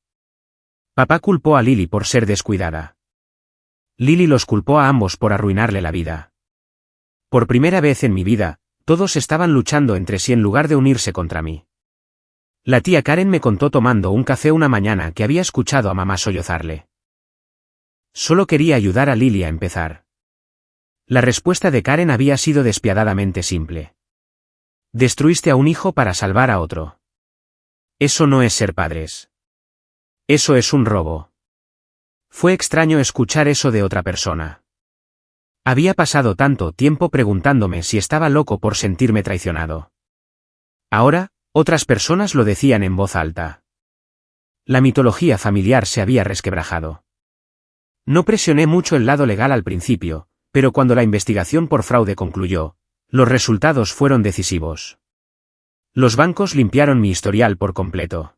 Papá culpó a Lily por ser descuidada. Lily los culpó a ambos por arruinarle la vida. Por primera vez en mi vida, todos estaban luchando entre sí en lugar de unirse contra mí. La tía Karen me contó tomando un café una mañana que había escuchado a mamá sollozarle. Solo quería ayudar a Lily a empezar. La respuesta de Karen había sido despiadadamente simple. Destruiste a un hijo para salvar a otro. Eso no es ser padres. Eso es un robo. Fue extraño escuchar eso de otra persona. Había pasado tanto tiempo preguntándome si estaba loco por sentirme traicionado. Ahora, otras personas lo decían en voz alta. La mitología familiar se había resquebrajado. No presioné mucho el lado legal al principio, pero cuando la investigación por fraude concluyó, los resultados fueron decisivos. Los bancos limpiaron mi historial por completo.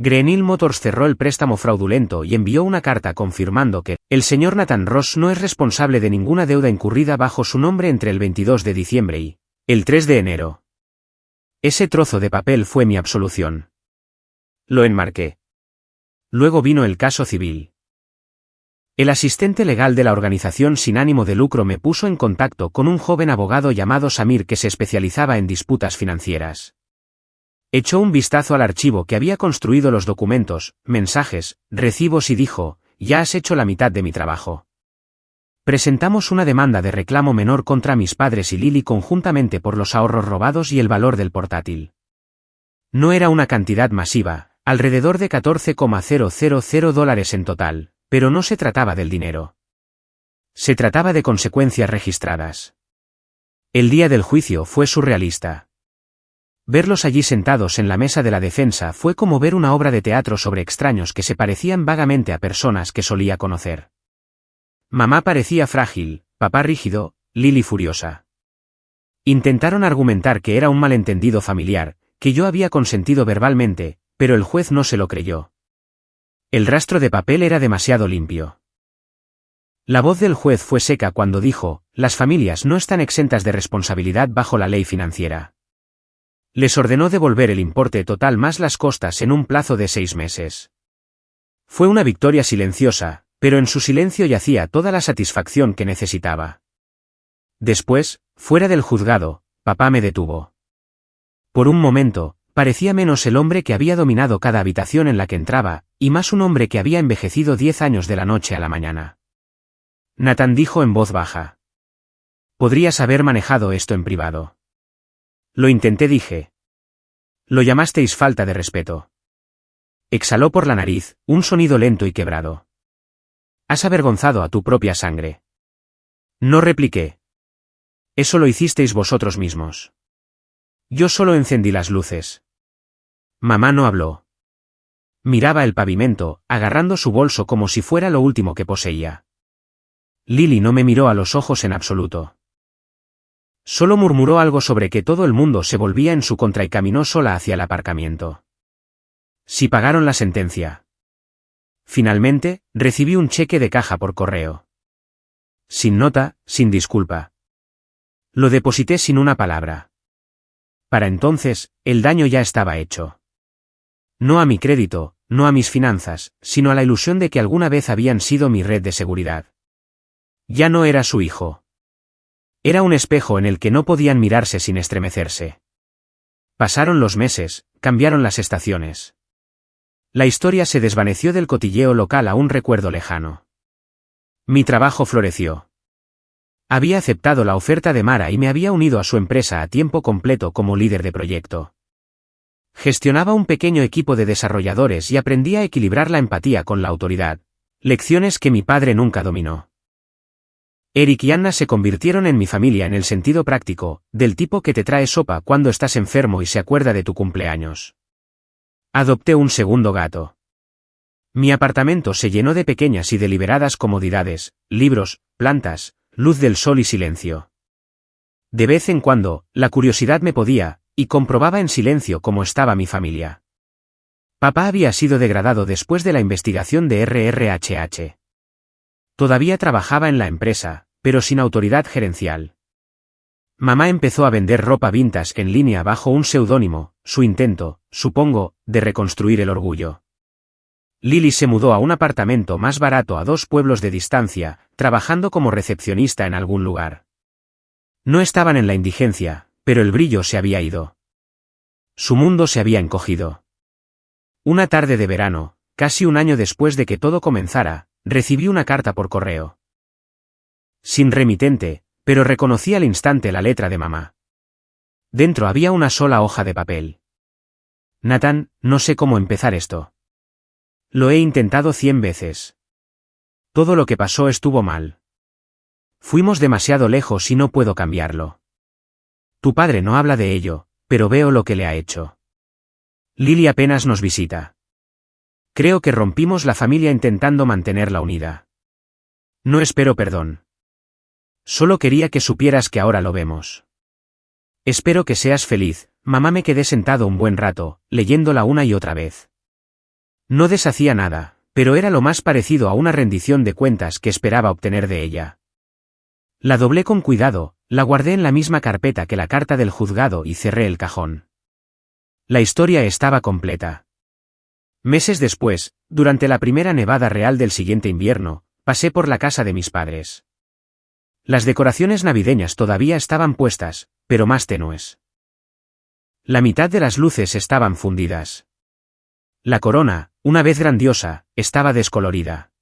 Greenhill Motors cerró el préstamo fraudulento y envió una carta confirmando que el señor Nathan Ross no es responsable de ninguna deuda incurrida bajo su nombre entre el 22 de diciembre y el 3 de enero. Ese trozo de papel fue mi absolución. Lo enmarqué. Luego vino el caso civil. El asistente legal de la organización sin ánimo de lucro me puso en contacto con un joven abogado llamado Samir que se especializaba en disputas financieras. Echó un vistazo al archivo que había construido los documentos, mensajes, recibos y dijo: ya has hecho la mitad de mi trabajo. Presentamos una demanda de reclamo menor contra mis padres y Lily conjuntamente por los ahorros robados y el valor del portátil. No era una cantidad masiva, alrededor de $14,000 en total, pero no se trataba del dinero. Se trataba de consecuencias registradas. El día del juicio fue surrealista. Verlos allí sentados en la mesa de la defensa fue como ver una obra de teatro sobre extraños que se parecían vagamente a personas que solía conocer. Mamá parecía frágil, papá rígido, Lily furiosa. Intentaron argumentar que era un malentendido familiar, que yo había consentido verbalmente, pero el juez no se lo creyó. El rastro de papel era demasiado limpio. La voz del juez fue seca cuando dijo: las familias no están exentas de responsabilidad bajo la ley financiera. Les ordenó devolver el importe total más las costas en un plazo de 6 meses. Fue una victoria silenciosa, pero en su silencio yacía toda la satisfacción que necesitaba. Después, fuera del juzgado, papá me detuvo. Por un momento, parecía menos el hombre que había dominado cada habitación en la que entraba, y más un hombre que había envejecido 10 años de la noche a la mañana. Nathan dijo en voz baja: podrías haber manejado esto en privado. Lo intenté, dije. Lo llamasteis falta de respeto. Exhaló por la nariz, un sonido lento y quebrado. Has avergonzado a tu propia sangre. No repliqué. Eso lo hicisteis vosotros mismos. Yo solo encendí las luces. Mamá no habló. Miraba el pavimento, agarrando su bolso como si fuera lo último que poseía. Lily no me miró a los ojos en absoluto. Solo murmuró algo sobre que todo el mundo se volvía en su contra y caminó sola hacia el aparcamiento. Sí pagaron la sentencia. Finalmente, recibí un cheque de caja por correo. Sin nota, sin disculpa. Lo deposité sin una palabra. Para entonces, el daño ya estaba hecho. No a mi crédito, no a mis finanzas, sino a la ilusión de que alguna vez habían sido mi red de seguridad. Ya no era su hijo. Era un espejo en el que no podían mirarse sin estremecerse. Pasaron los meses, cambiaron las estaciones. La historia se desvaneció del cotilleo local a un recuerdo lejano. Mi trabajo floreció. Había aceptado la oferta de Mara y me había unido a su empresa a tiempo completo como líder de proyecto. Gestionaba un pequeño equipo de desarrolladores y aprendí a equilibrar la empatía con la autoridad, lecciones que mi padre nunca dominó. Eric y Anna se convirtieron en mi familia en el sentido práctico, del tipo que te trae sopa cuando estás enfermo y se acuerda de tu cumpleaños. Adopté un segundo gato. Mi apartamento se llenó de pequeñas y deliberadas comodidades, libros, plantas, luz del sol y silencio. De vez en cuando, la curiosidad me podía, y comprobaba en silencio cómo estaba mi familia. Papá había sido degradado después de la investigación de RRHH. Todavía trabajaba en la empresa, pero sin autoridad gerencial. Mamá empezó a vender ropa vintage en línea bajo un seudónimo, su intento, supongo, de reconstruir el orgullo. Lily se mudó a un apartamento más barato a 2 pueblos de distancia, trabajando como recepcionista en algún lugar. No estaban en la indigencia, pero el brillo se había ido. Su mundo se había encogido. Una tarde de verano, casi un año después de que todo comenzara, recibí una carta por correo. Sin remitente, pero reconocí al instante la letra de mamá. Dentro había una sola hoja de papel. Nathan, no sé cómo empezar esto. Lo he intentado 100 veces. Todo lo que pasó estuvo mal. Fuimos demasiado lejos y no puedo cambiarlo. Tu padre no habla de ello, pero veo lo que le ha hecho. Lily apenas nos visita. Creo que rompimos la familia intentando mantenerla unida. No espero perdón. Solo quería que supieras que ahora lo vemos. Espero que seas feliz. Mamá. Me quedé sentado un buen rato, leyéndola una y otra vez. No deshacía nada, pero era lo más parecido a una rendición de cuentas que esperaba obtener de ella. La doblé con cuidado, la guardé en la misma carpeta que la carta del juzgado y cerré el cajón. La historia estaba completa. Meses después, durante la primera nevada real del siguiente invierno, pasé por la casa de mis padres. Las decoraciones navideñas todavía estaban puestas, pero más tenues. La mitad de las luces estaban fundidas. La corona, una vez grandiosa, estaba descolorida.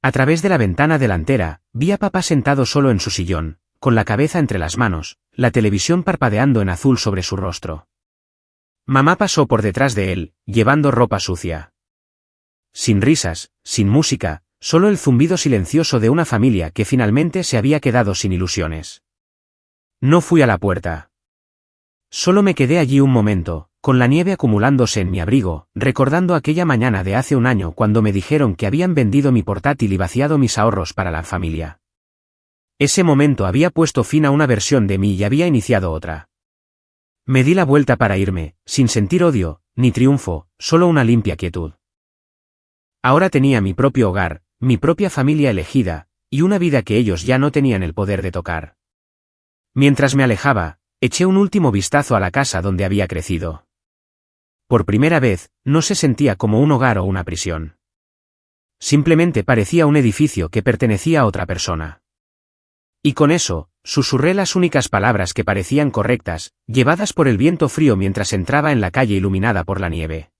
A través de la ventana delantera, vi a papá sentado solo en su sillón, con la cabeza entre las manos, la televisión parpadeando en azul sobre su rostro. Mamá pasó por detrás de él, llevando ropa sucia. Sin risas, sin música, solo el zumbido silencioso de una familia que finalmente se había quedado sin ilusiones. No fui a la puerta. Solo me quedé allí un momento, con la nieve acumulándose en mi abrigo, recordando aquella mañana de hace un año cuando me dijeron que habían vendido mi portátil y vaciado mis ahorros para la familia. Ese momento había puesto fin a una versión de mí y había iniciado otra. Me di la vuelta para irme, sin sentir odio, ni triunfo, solo una limpia quietud. Ahora tenía mi propio hogar, mi propia familia elegida, y una vida que ellos ya no tenían el poder de tocar. Mientras me alejaba, eché un último vistazo a la casa donde había crecido. Por primera vez, no se sentía como un hogar o una prisión. Simplemente parecía un edificio que pertenecía a otra persona. Y con eso, susurré las únicas palabras que parecían correctas, llevadas por el viento frío mientras entraba en la calle iluminada por la nieve.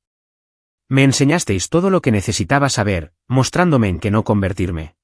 Me enseñasteis todo lo que necesitaba saber, mostrándome en qué no convertirme.